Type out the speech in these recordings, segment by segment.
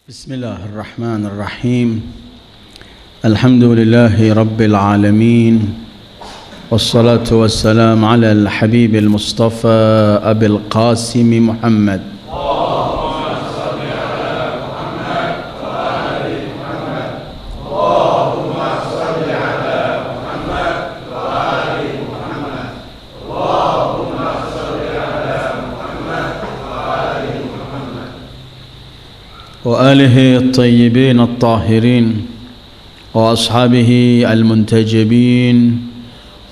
بسم الله الرحمن الرحيم الحمد لله رب العالمين والصلاة والسلام على الحبيب المصطفى أبي القاسم محمد وآله الطيبين الطاهرين وأصحابه المنتجبين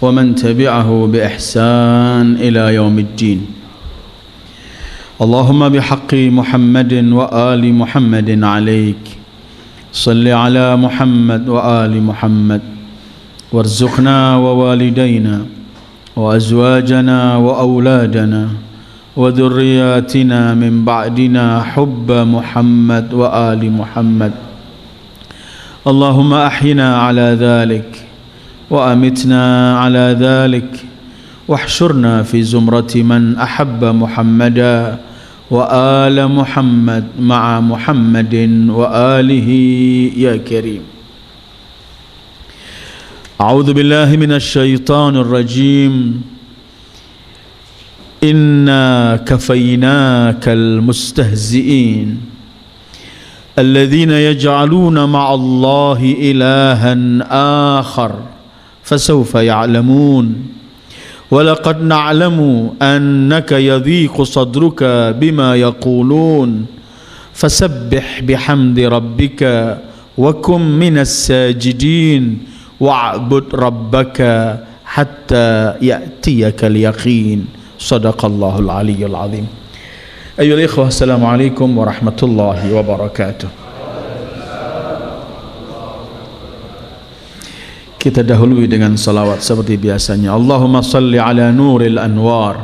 ومن تبعه بإحسان إلى يوم الدين اللهم بحق محمد وآل محمد عليك صل على محمد وآل محمد وارزقنا ووالدينا وأزواجنا وأولادنا وذرياتنا من بعدنا حب محمد وآل محمد اللهم أحينا على ذلك وأمتنا على ذلك واحشرنا في زمرة من أحب محمدا وآل محمد مع محمد وآله يا كريم أعوذ بالله من الشيطان الرجيم إنا كفيناك المستهزئين الذين يجعلون مع الله إلها آخر فسوف يعلمون ولقد نعلم أنك يضيق صدرك بما يقولون فسبح بحمد ربك وكن من الساجدين واعبد ربك حتى يأتيك اليقين Sadaqallahul aliyyul azim. Ayyuhal ikhwah, assalamualaikum warahmatullahi wabarakatuh. Kita dahului dengan salawat seperti biasanya. Allahumma salli ala nuril anwar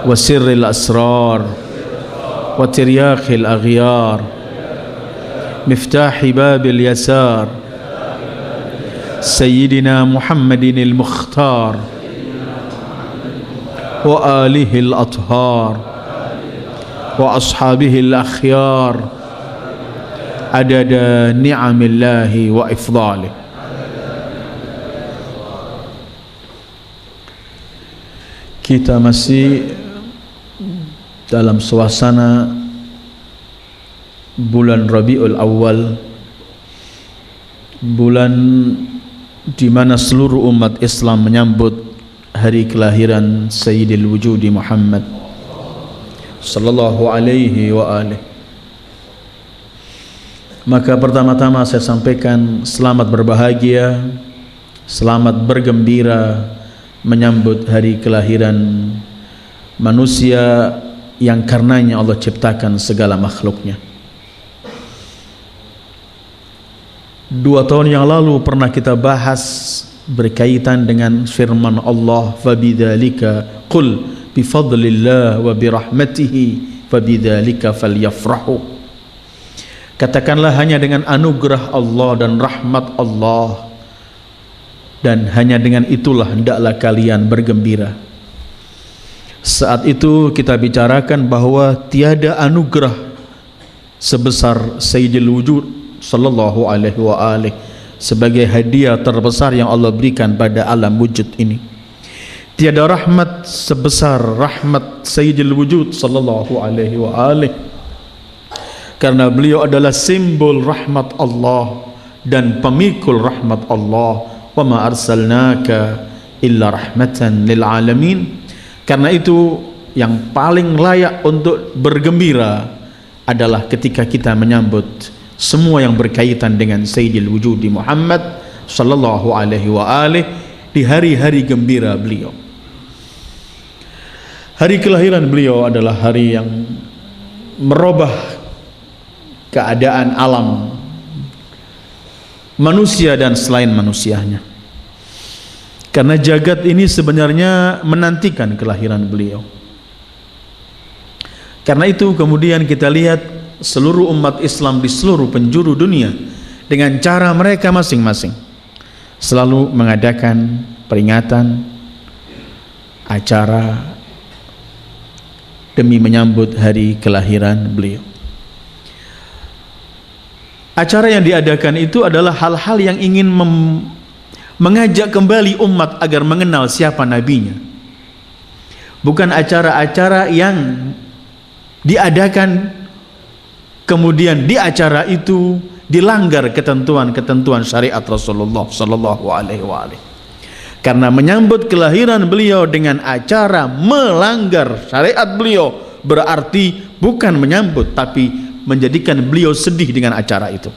wa sirril asrar wa tiryaqil aghyar miftahi babil yasar Sayyidina Muhammadinil Mukhtar وآله الأطهار وأصحابه الأخيار عدد نعم الله وإفضاله. Kita masih dalam suasana bulan Rabiul Awal, bulan di mana seluruh umat Islam menyambut hari kelahiran Sayyidil Wujudi Muhammad sallallahu alaihi wa alihi. Maka pertama-tama saya sampaikan selamat berbahagia, selamat bergembira menyambut hari kelahiran manusia yang karenanya Allah ciptakan segala makhluknya. 2 tahun yang lalu pernah kita bahas berkaitan dengan firman Allah, fabidzalika qul bifadlillah wa birahmatihi fabidzalika falyafrahu. Katakanlah hanya dengan anugerah Allah dan rahmat Allah, dan hanya dengan itulah hendaklah kalian bergembira. Saat itu kita bicarakan bahwa tiada anugerah sebesar Sayyidil Wujud sallallahu alaihi wa alihi sebagai hadiah terbesar yang Allah berikan pada alam wujud ini. Tiada rahmat sebesar rahmat Sayyidil Wujud sallallahu alaihi wa alihi, karena beliau adalah simbol rahmat Allah dan pemikul rahmat Allah. Wa ma arsalnaka illa rahmatan lil alamin. Karena itu yang paling layak untuk bergembira adalah ketika kita menyambut semua yang berkaitan dengan Sayyidil Wujudi Muhammad sallallahu alaihi wa alihi di hari-hari gembira beliau. Hari kelahiran beliau adalah hari yang merubah keadaan alam manusia dan selain manusianya. Karena jagat ini sebenarnya menantikan kelahiran beliau. Karena itu kemudian kita lihat seluruh umat Islam di seluruh penjuru dunia dengan cara mereka masing-masing selalu mengadakan peringatan, acara demi menyambut hari kelahiran beliau. Acara yang diadakan itu adalah hal-hal yang ingin mengajak kembali umat agar mengenal siapa nabinya. Bukan acara-acara yang diadakan kemudian di acara itu dilanggar ketentuan-ketentuan syariat Rasulullah sallallahu alaihi wasallam. Karena menyambut kelahiran beliau dengan acara melanggar syariat beliau berarti bukan menyambut tapi menjadikan beliau sedih dengan acara itu.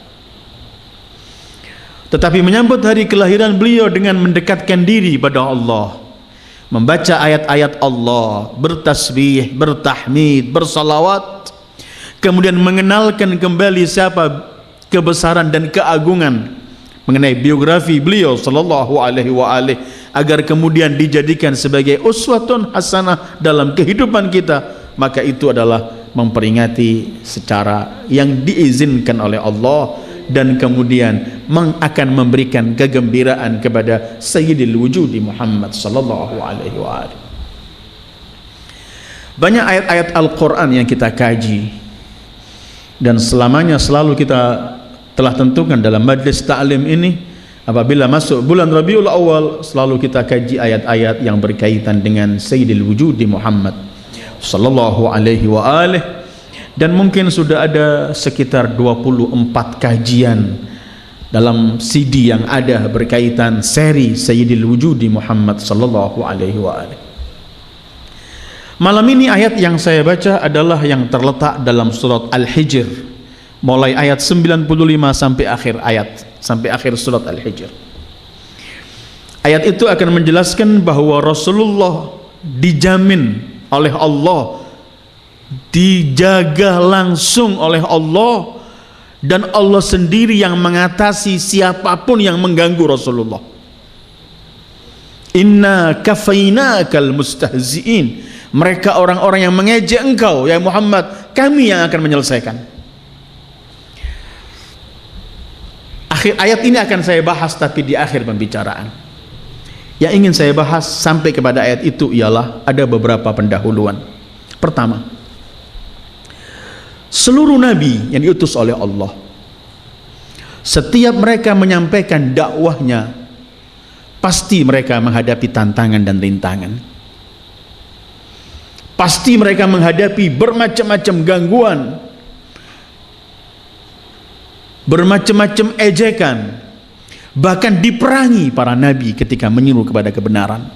Tetapi menyambut hari kelahiran beliau dengan mendekatkan diri pada Allah, membaca ayat-ayat Allah, bertasbih, bertahmid, bersalawat, kemudian mengenalkan kembali siapa kebesaran dan keagungan mengenai biografi beliau sallallahu alaihi wasallam, agar kemudian dijadikan sebagai uswatun hasanah dalam kehidupan kita, maka itu adalah memperingati secara yang diizinkan oleh Allah dan kemudian akan memberikan kegembiraan kepada Sayyidil Wujudi Muhammad sallallahu alaihi wasallam. Banyak ayat-ayat Al-Quran yang kita kaji dan selamanya selalu kita telah tentukan dalam majlis ta'lim ini, apabila masuk bulan Rabiul Awal selalu kita kaji ayat-ayat yang berkaitan dengan Sayyidil Wujudi Muhammad sallallahu alaihi wasallam. Dan mungkin sudah ada sekitar 24 kajian dalam CD yang ada berkaitan seri Sayyidil Wujudi Muhammad sallallahu alaihi wasallam. Malam ini ayat yang saya baca adalah yang terletak dalam surat Al-Hijr, mulai ayat 95 sampai akhir surat Al-Hijr. Ayat itu akan menjelaskan bahwa Rasulullah dijamin oleh Allah, dijaga langsung oleh Allah, dan Allah sendiri yang mengatasi siapapun yang mengganggu Rasulullah. Inna kafainakal mustahzi'in, mereka orang-orang yang mengejek engkau ya Muhammad, kami yang akan menyelesaikan. Akhir ayat ini akan saya bahas, tapi di akhir pembicaraan yang ingin saya bahas sampai kepada ayat itu ialah ada beberapa pendahuluan. Pertama, seluruh nabi yang diutus oleh Allah, setiap mereka menyampaikan dakwahnya, pasti mereka menghadapi tantangan dan rintangan. Pasti mereka menghadapi bermacam-macam gangguan, bermacam-macam ejekan, bahkan diperangi para nabi ketika menyeru kepada kebenaran.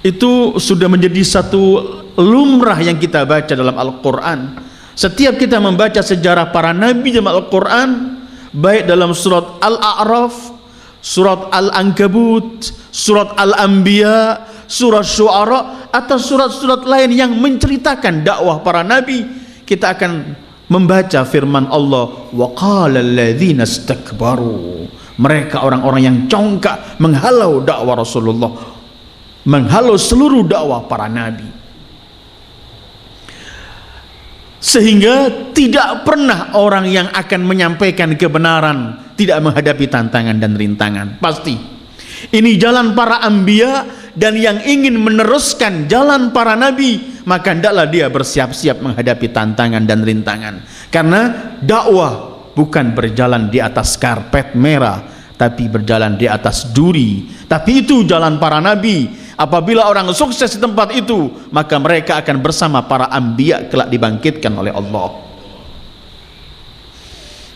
Itu sudah menjadi satu lumrah yang kita baca dalam Al-Quran. Setiap kita membaca sejarah para nabi dalam Al-Quran, baik dalam surat Al-A'raf, surat Al-Ankabut, surat Al-Anbiya, surat Syu'ara, atau surat-surat lain yang menceritakan dakwah para nabi, kita akan membaca firman Allah, wa qala alladzina istakbaru, mereka orang-orang yang congkak menghalau dakwah Rasulullah, menghalau seluruh dakwah para nabi. Sehingga tidak pernah orang yang akan menyampaikan kebenaran tidak menghadapi tantangan dan rintangan. Pasti ini jalan para anbiya, dan yang ingin meneruskan jalan para nabi, maka hendaklah dia bersiap-siap menghadapi tantangan dan rintangan. Karena dakwah bukan berjalan di atas karpet merah, tapi berjalan di atas duri. Tapi itu jalan para nabi. Apabila orang sukses di tempat itu, maka mereka akan bersama para anbiya kelak dibangkitkan oleh Allah.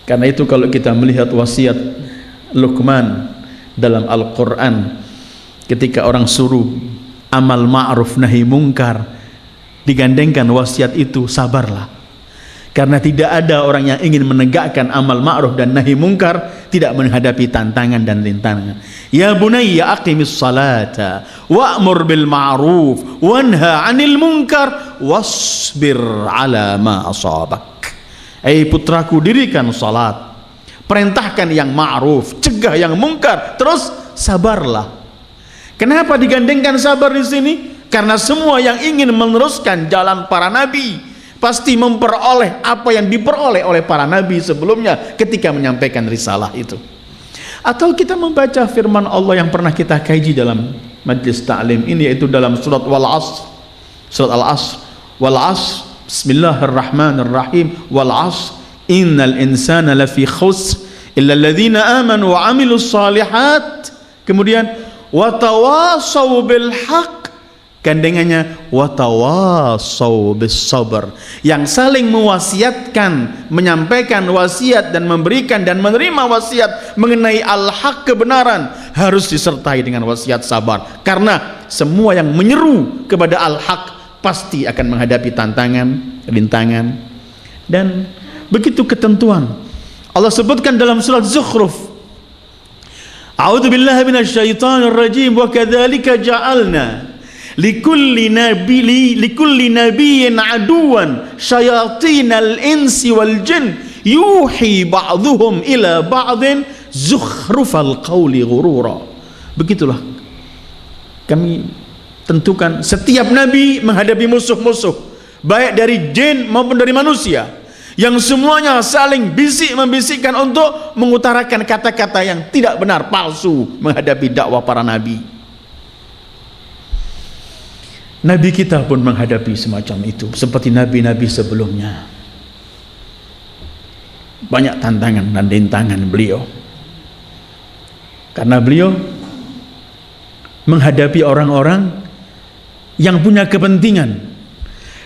Karena itu kalau kita melihat wasiat Luqman dalam Al-Quran, ketika orang suruh amal ma'ruf nahi mungkar, digandengkan wasiat itu, sabarlah. Karena tidak ada orang yang ingin menegakkan amal ma'ruf dan nahi mungkar tidak menghadapi tantangan dan rintangan. Ya bunayya aqimis salata wa'mur bil ma'ruf wanha 'anil munkar wasbir 'ala ma asabak. Putraku, dirikan salat, perintahkan yang ma'ruf, cegah yang mungkar, terus sabarlah. Kenapa digandengkan sabar di sini? Karena semua yang ingin meneruskan jalan para nabi pasti memperoleh apa yang diperoleh oleh para nabi sebelumnya ketika menyampaikan risalah itu. Atau kita membaca firman Allah yang pernah kita kaji dalam majlis ta'lim ini, yaitu dalam surat Wal-Asr, surat Al-Asr, Wal-Asr, Bismillahirrahmanirrahim, Wal-Asr, innal insana lafi khusr illa alladhina amanu wa amilus shalihat. Kemudian watawasaw bil haq, gandengannya watawasaw bis sabr, yang saling mewasiatkan, menyampaikan wasiat dan memberikan dan menerima wasiat mengenai al-haq, kebenaran, harus disertai dengan wasiat sabar, karena semua yang menyeru kepada al-haq pasti akan menghadapi tantangan, rintangan. Dan begitu ketentuan Allah sebutkan dalam surat Zukhruf, a'udzu billahi minasyaitonir rajim, wa kadzalika ja'alna likulli nabiyyin aduwan syayatinal insi wal jin yuhi ba'dhuhum ila ba'dhin zukhrufal qawli ghurura. Begitulah kami tentukan setiap nabi menghadapi musuh-musuh, baik dari jin maupun dari manusia, yang semuanya saling bisik membisikkan untuk mengutarakan kata-kata yang tidak benar, palsu, menghadapi dakwah para nabi. Nabi kita pun menghadapi semacam itu, seperti nabi-nabi sebelumnya. Banyak tantangan dan rintangan beliau, karena beliau menghadapi orang-orang yang punya kepentingan,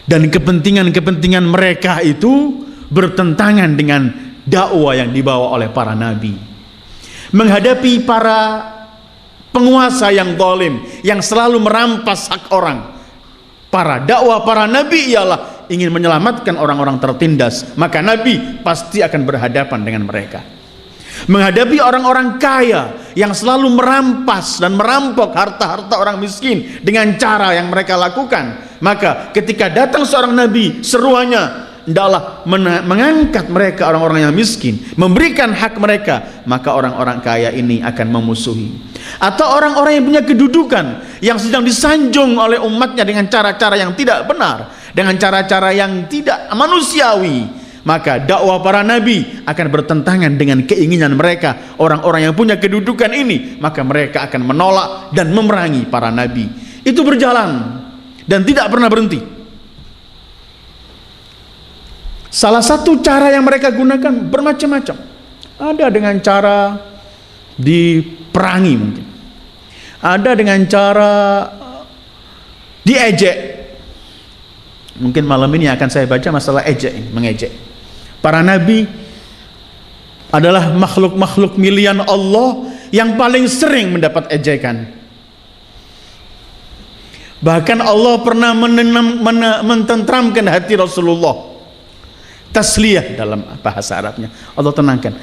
dan kepentingan-kepentingan mereka itu bertentangan dengan dakwah yang dibawa oleh para nabi. Menghadapi para penguasa yang zalim, yang selalu merampas hak orang. Dakwah para nabi ialah ingin menyelamatkan orang-orang tertindas, maka nabi pasti akan berhadapan dengan mereka. Menghadapi orang-orang kaya yang selalu merampas dan merampok harta-harta orang miskin dengan cara yang mereka lakukan, maka ketika datang seorang nabi, seruannya hendaklah mengangkat mereka, orang-orang yang miskin, memberikan hak mereka, maka orang-orang kaya ini akan memusuhi. Atau orang-orang yang punya kedudukan, yang sedang disanjung oleh umatnya dengan cara-cara yang tidak benar, dengan cara-cara yang tidak manusiawi, maka dakwah para nabi akan bertentangan dengan keinginan mereka, orang-orang yang punya kedudukan ini, maka mereka akan menolak dan memerangi para nabi. Itu berjalan dan tidak pernah berhenti. Salah satu cara yang mereka gunakan bermacam-macam. Ada dengan cara diperangi mungkin. Ada dengan cara diejek. Mungkin malam ini akan saya baca masalah ejek, mengejek. Para nabi adalah makhluk-makhluk milian Allah yang paling sering mendapat ejekan. Bahkan Allah pernah mententramkan hati Rasulullah. Tasliyah dalam bahasa Arabnya, Allah tenangkan.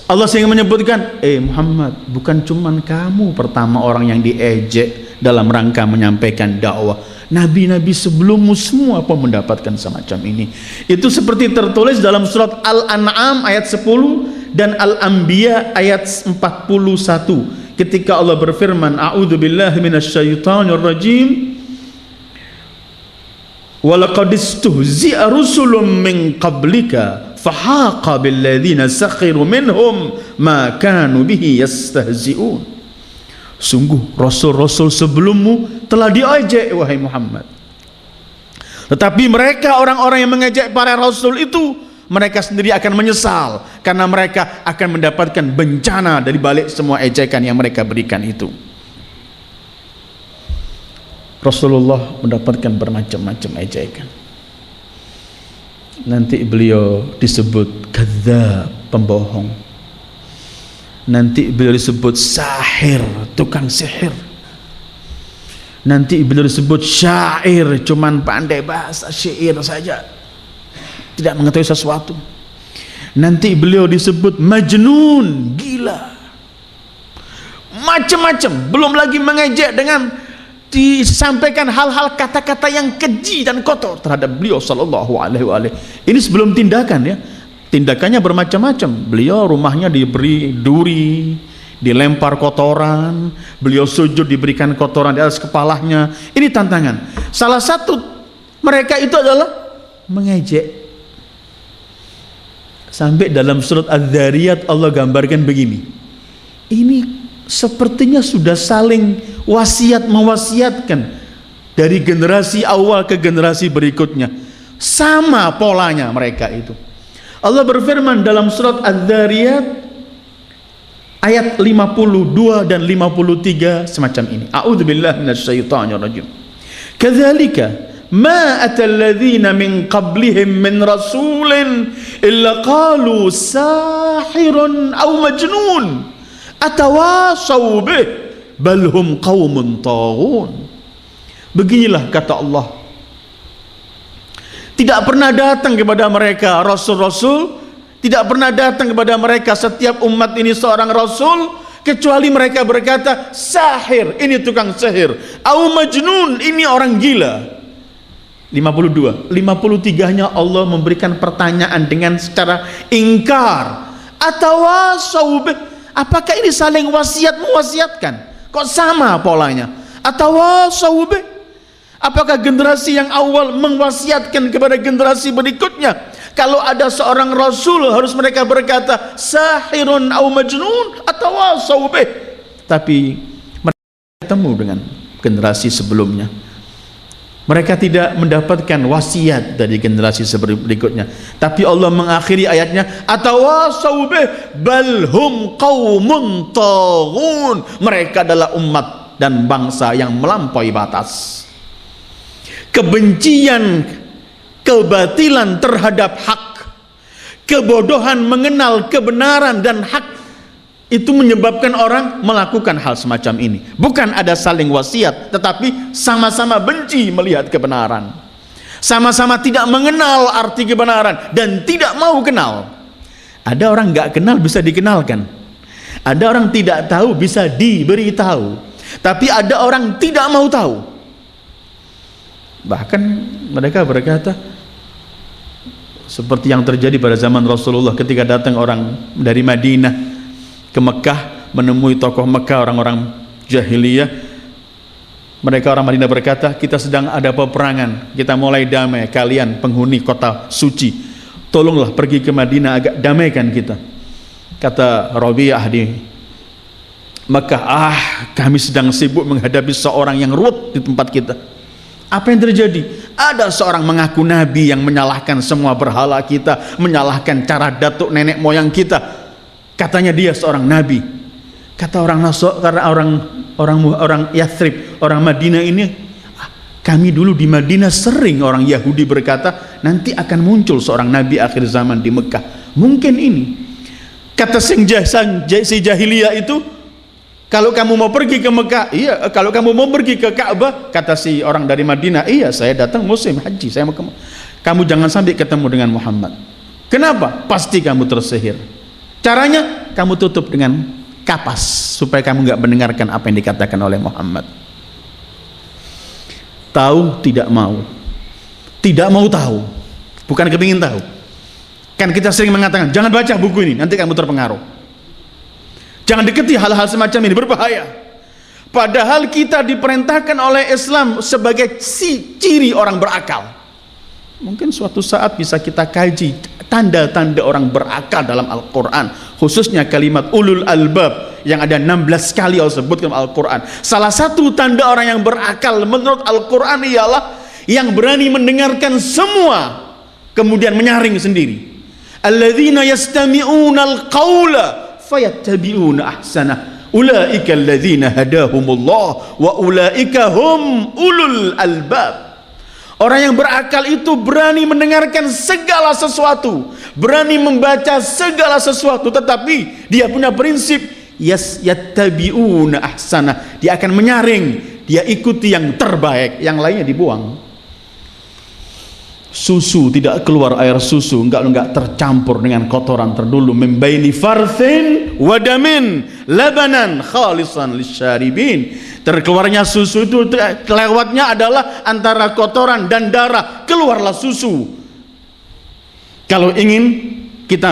Allah sehingga menyebutkan, Muhammad, bukan cuman kamu pertama orang yang diejek dalam rangka menyampaikan dakwah. Nabi-nabi sebelummu semua pun mendapatkan semacam ini. Itu seperti tertulis dalam surat Al-An'am ayat 10 dan Al-Anbiya ayat 41, ketika Allah berfirman, a'udzubillahi minasyaitonir rajim, walaqad istuhzi'a rusulun min qablika fahaqa billadzina sakhiru minhum ma kanu bihi yastahzi'un. Sungguh rasul-rasul sebelummu telah diejek wahai Muhammad, tetapi mereka orang-orang yang mengejek para rasul itu, mereka sendiri akan menyesal karena mereka akan mendapatkan bencana dari balik semua ejekan yang mereka berikan itu. Rasulullah mendapatkan bermacam-macam ejekan. Nanti beliau disebut kadzdzab, pembohong. Nanti beliau disebut sahir, tukang sihir. Nanti beliau disebut syair, cuman pandai bahasa syair saja, tidak mengetahui sesuatu. Nanti beliau disebut majnun, gila. Macam-macam, belum lagi mengejek dengan disampaikan hal-hal kata-kata yang keji dan kotor terhadap beliau sallallahu alaihi wasallam. Ini sebelum tindakan ya. Tindakannya bermacam-macam. Beliau rumahnya diberi duri, dilempar kotoran, beliau sujud diberikan kotoran di atas kepalanya. Ini tantangan. Salah satu mereka itu adalah mengejek. Sampai dalam surat Az-Zariyat Allah gambarkan begini. Ini sepertinya sudah saling wasiat mewasiatkan dari generasi awal ke generasi berikutnya. Sama polanya mereka itu. Allah berfirman dalam surat Az-Zariyat ayat 52 dan 53 semacam ini. A'udzubillahi minasyaitonirrajim. Kadzalika ma atal ladzina min qablihim min rasulin illa qalu sahirun aw majnun atawasaw bih bal hum qaumun taghun. Beginilah kata Allah, tidak pernah datang kepada mereka rasul-rasul, tidak pernah datang kepada mereka setiap umat ini seorang rasul, kecuali mereka berkata sahir, ini tukang sihir, au majnun, ini orang gila. 52, 53-nya Allah memberikan pertanyaan dengan secara ingkar. Atawasaw bih, apakah ini saling wasiat mewasiatkan? Kok sama polanya? Atawasaw bih, apakah generasi yang awal mewasiatkan kepada generasi berikutnya? Kalau ada seorang rasul harus mereka berkata sahirun au majnun atawasaw bih. Tapi mereka bertemu dengan generasi sebelumnya, mereka tidak mendapatkan wasiat dari generasi berikutnya. Tapi Allah mengakhiri ayatnya atawasaw bih bal hum qaumun taghun, mereka adalah umat dan bangsa yang melampaui batas. Kebencian, kebatilan terhadap hak, kebodohan mengenal kebenaran dan hak, itu menyebabkan orang melakukan hal semacam ini. Bukan ada saling wasiat, tetapi sama-sama benci melihat kebenaran, sama-sama tidak mengenal arti kebenaran dan tidak mau kenal. Ada orang nggak kenal bisa dikenalkan, ada orang tidak tahu bisa diberitahu, tapi ada orang tidak mau tahu. Bahkan mereka berkata seperti yang terjadi pada zaman Rasulullah ketika datang orang dari Madinah ke Mekah menemui tokoh Mekah, orang-orang jahiliyah. Mereka orang Madinah berkata, kita sedang ada peperangan, kita mulai damai, kalian penghuni kota suci, tolonglah pergi ke Madinah agak damaikan kita. Kata Rabi'ah di Mekah, kami sedang sibuk menghadapi seorang yang ruwet di tempat kita. Apa yang terjadi? Ada seorang mengaku nabi yang menyalahkan semua berhala kita, menyalahkan cara datuk nenek moyang kita. Katanya dia seorang nabi. Kata orang orang Yathrib, orang Madinah ini, kami dulu di Madinah sering orang Yahudi berkata nanti akan muncul seorang nabi akhir zaman di Mekah. Mungkin ini. Kata si jahiliyah itu, kalau kamu mau pergi ke Mekah, iya. Kalau kamu mau pergi ke Ka'bah, kata si orang dari Madinah, iya, saya datang musim haji, saya mau kamu jangan sampai ketemu dengan Muhammad. Kenapa? Pasti kamu tersihir. Caranya kamu tutup dengan kapas supaya kamu nggak mendengarkan apa yang dikatakan oleh Muhammad. Tahu tidak mau, tidak mau tahu, bukan kepingin tahu. Kan kita sering mengatakan jangan baca buku ini, nanti kamu terpengaruh. Jangan deketi hal-hal semacam ini, berbahaya. Padahal kita diperintahkan oleh Islam sebagai ciri orang berakal. Mungkin suatu saat bisa kita kaji tanda-tanda orang berakal dalam Al-Quran, khususnya kalimat ulul albab yang ada 16 kali Allah sebut dalam Al-Quran. Salah satu tanda orang yang berakal menurut Al-Quran ialah yang berani mendengarkan semua kemudian menyaring sendiri. Alladzina yastami'una al-qawla fayattabi'una ahsanah ulaika alladzina hadahumullah wa ulaika hum ulul albab. Orang yang berakal itu berani mendengarkan segala sesuatu, berani membaca segala sesuatu, tetapi dia punya prinsip yattabi'una ahsanah, dia akan menyaring, dia ikuti yang terbaik, yang lainnya dibuang. Susu tidak keluar air susu enggak tercampur dengan kotoran terdulu, membaini farthin wadamin labanan khalisan lisyaribin. Terkeluarnya susu itu kelewatnya adalah antara kotoran dan darah, keluarlah susu. Kalau ingin kita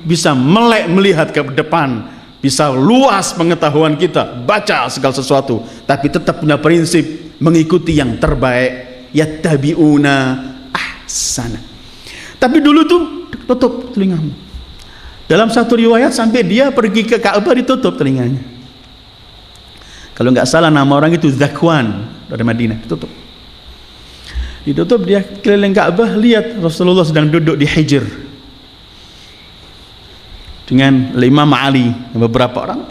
bisa melek melihat ke depan, bisa luas pengetahuan kita, baca segala sesuatu, tapi tetap punya prinsip mengikuti yang terbaik, yattabi'una sana. Tapi dulu tuh tutup telingamu. Dalam satu riwayat sampai dia pergi ke Ka'bah ditutup telinganya. Kalau nggak salah nama orang itu Zakwan dari Madinah, ditutup. Ditutup, dia keliling Ka'bah, lihat Rasulullah sedang duduk di Hijr. dengan Imam Ali, beberapa orang.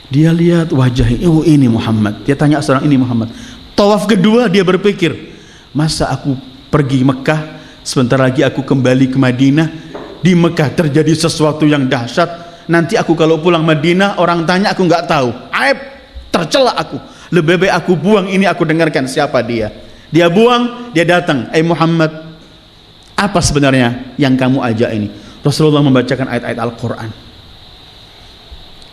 Dia lihat wajahnya, oh ini Muhammad. Dia tanya seorang, ini Muhammad. Tawaf kedua dia berpikir, masa aku pergi Mekah, sebentar lagi aku kembali ke Madinah, di Mekah terjadi sesuatu yang dahsyat, nanti aku kalau pulang Madinah orang tanya aku nggak tahu, aib, tercela aku. Lebih baik aku buang ini, aku dengarkan siapa dia. Dia buang, dia datang, Muhammad, apa sebenarnya yang kamu ajak ini? Rasulullah membacakan ayat-ayat Al-Quran.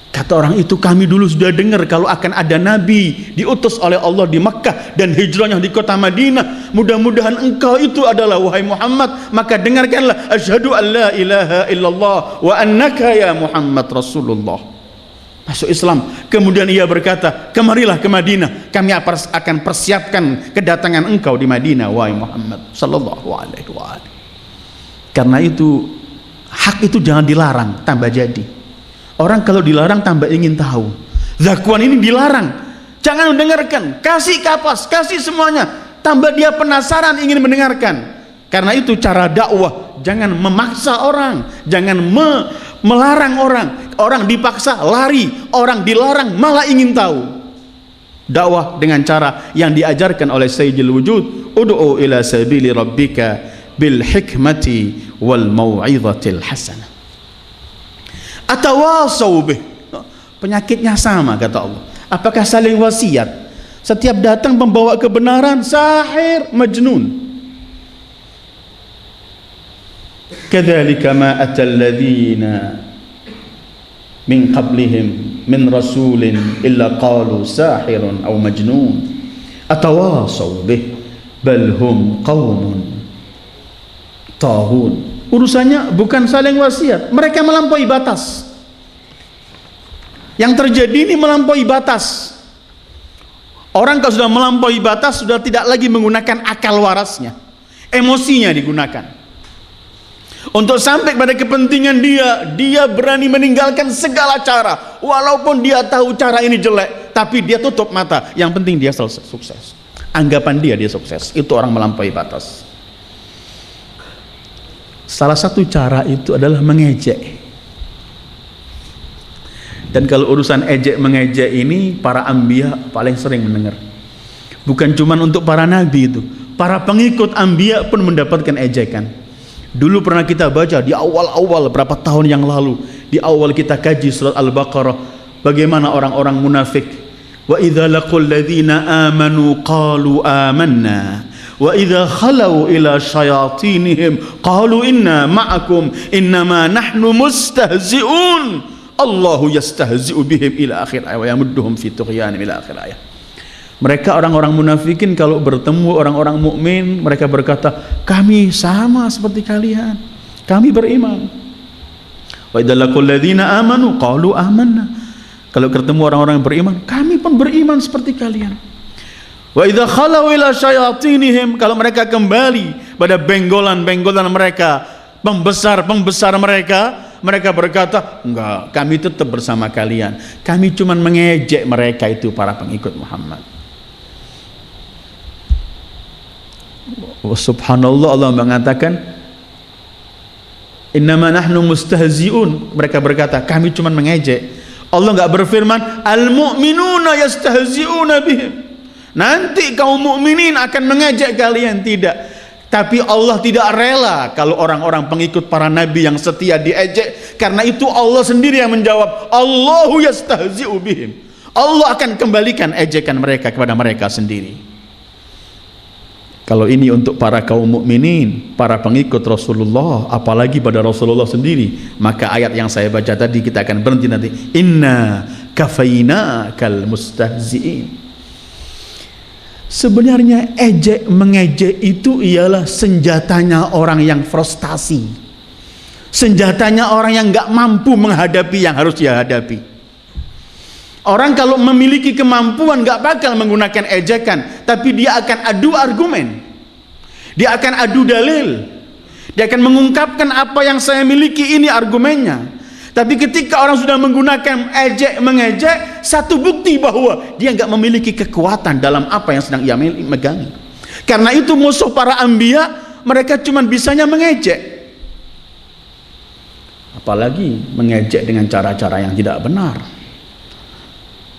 Kata orang itu, kami dulu sudah dengar kalau akan ada nabi diutus oleh Allah di Makkah dan hijrahnya di kota Madinah. Mudah-mudahan engkau itu adalah wahai Muhammad, maka dengarkanlah, asyhadu an la ilaha illallah wa annaka ya Muhammad Rasulullah. Masuk Islam. Kemudian ia berkata, kemarilah ke Madinah, kami akan persiapkan kedatangan engkau di Madinah wahai Muhammad sallallahu alaihi wa alihi. Karena itu hak itu jangan dilarang, tambah jadi. Orang kalau dilarang tambah ingin tahu. Zakwan ini dilarang, jangan mendengarkan, kasih kapas, kasih semuanya, tambah dia penasaran ingin mendengarkan. Karena itu cara dakwah, jangan memaksa orang, jangan melarang orang. Orang dipaksa lari, orang dilarang malah ingin tahu. Dakwah dengan cara yang diajarkan oleh Sayyidul Wujud, ud'u ila sabili rabbika bil hikmati wal mau'izatil hasanah. Atawasau bih, penyakitnya sama kata Allah. Apakah saling wasiat? Setiap datang membawa kebenaran, sahir, majnun. Kadzalika ma atal ladzina min qablihim min rasulin illa qalu sahirun aw majnun. Atawasau bih bal hum qaumun taghun. Urusannya bukan saling wasiat, mereka melampaui batas. Yang terjadi ini melampaui batas. Orang kalau sudah melampaui batas, sudah tidak lagi menggunakan akal warasnya, emosinya digunakan untuk sampai pada kepentingan dia berani meninggalkan segala cara, walaupun dia tahu cara ini jelek, tapi dia tutup mata, yang penting dia sukses. Anggapan dia sukses. Itu orang melampaui batas. Salah satu cara itu adalah mengejek. Dan kalau urusan ejek mengejek ini, para anbiya paling sering mendengar. Bukan cuma untuk para nabi itu, para pengikut anbiya pun mendapatkan ejekan. Dulu pernah kita baca di awal-awal berapa tahun yang lalu, di awal kita kaji surat Al-Baqarah, bagaimana orang-orang munafik. Wa idza laqul ladzina amanu qalu amanna wa idza khalau ila syayatinihim qalu inna ma'akum innama nahnu mustahzi'un Allahu yastahzi'u bihim ila akhir ayat wa yamudduhum fi tughyanihim ila akhir ayat. Mereka orang-orang munafikin kalau bertemu orang-orang mukmin, mereka berkata, kami sama seperti kalian, kami beriman. Wa idza laqul ladzina amanu qalu amanna. Kalau ketemu orang-orang yang beriman, kami pun beriman seperti kalian. Wa idza khalau ila syayatinihim, kalau mereka kembali pada benggolan-benggolan mereka, pembesar-pembesar mereka, mereka berkata, enggak, kami tetap bersama kalian. Kami cuma mengejek mereka itu para pengikut Muhammad. Subhanallah, Allah mengatakan, innama nahnu mustahzi'un. Mereka berkata, kami cuma mengejek. Allah enggak berfirman, al-mu'minuna yastahzi'una bihim. Nanti kaum mukminin akan mengejek kalian, tidak. Tapi Allah tidak rela kalau orang-orang pengikut para nabi yang setia diejek. Karena itu Allah sendiri yang menjawab, Allahu yastahzi'u bihim. Allah akan kembalikan ejekan mereka kepada mereka sendiri. Kalau ini untuk para kaum mukminin, para pengikut Rasulullah, apalagi pada Rasulullah sendiri, maka ayat yang saya baca tadi kita akan berhenti nanti. Inna kafainakal mustahzi'in. Sebenarnya ejek mengejek itu ialah senjatanya orang yang frustasi, senjatanya orang yang nggak mampu menghadapi yang harus dia hadapi. Orang kalau memiliki kemampuan nggak bakal menggunakan ejekan, tapi dia akan adu argumen, dia akan adu dalil, dia akan mengungkapkan apa yang saya miliki, ini argumennya. Tapi ketika orang sudah menggunakan ejek mengejek, satu bukti bahwa dia nggak memiliki kekuatan dalam apa yang sedang ia megangi. Karena itu musuh para anbiya, mereka cuma bisanya mengejek. apalagi mengejek dengan cara-cara yang tidak benar,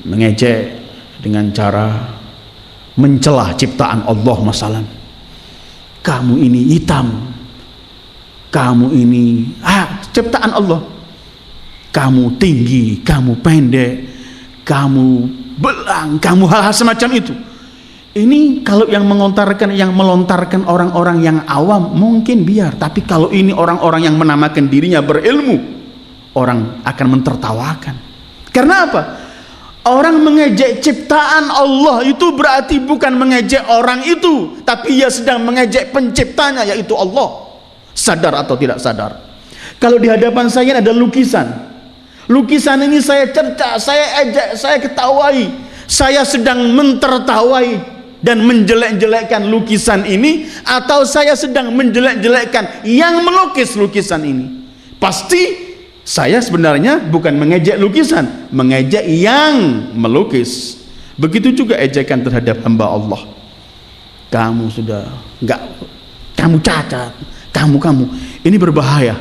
mengejek dengan cara mencelah ciptaan Allah. Masalah kamu ini hitam, kamu ini ciptaan Allah, kamu tinggi, kamu pendek, kamu belang, kamu hal-hal semacam itu. Ini kalau yang melontarkan orang-orang yang awam mungkin biar, tapi kalau ini orang-orang yang menamakan dirinya berilmu, orang akan mentertawakan. Karena apa? Orang mengejek ciptaan Allah itu berarti bukan mengejek orang itu, tapi ia sedang mengejek penciptanya, yaitu Allah. Sadar atau tidak sadar. Kalau di hadapan saya ada lukisan, lukisan ini saya cerca, saya ejek, saya ketawai, saya sedang mentertawai dan menjelek-jelekkan lukisan ini, atau saya sedang menjelek-jelekkan yang melukis lukisan ini? Pasti saya sebenarnya bukan mengejek lukisan, mengejek yang melukis. Begitu juga ejekan terhadap hamba Allah. Kamu sudah kamu cacat, kamu ini berbahaya.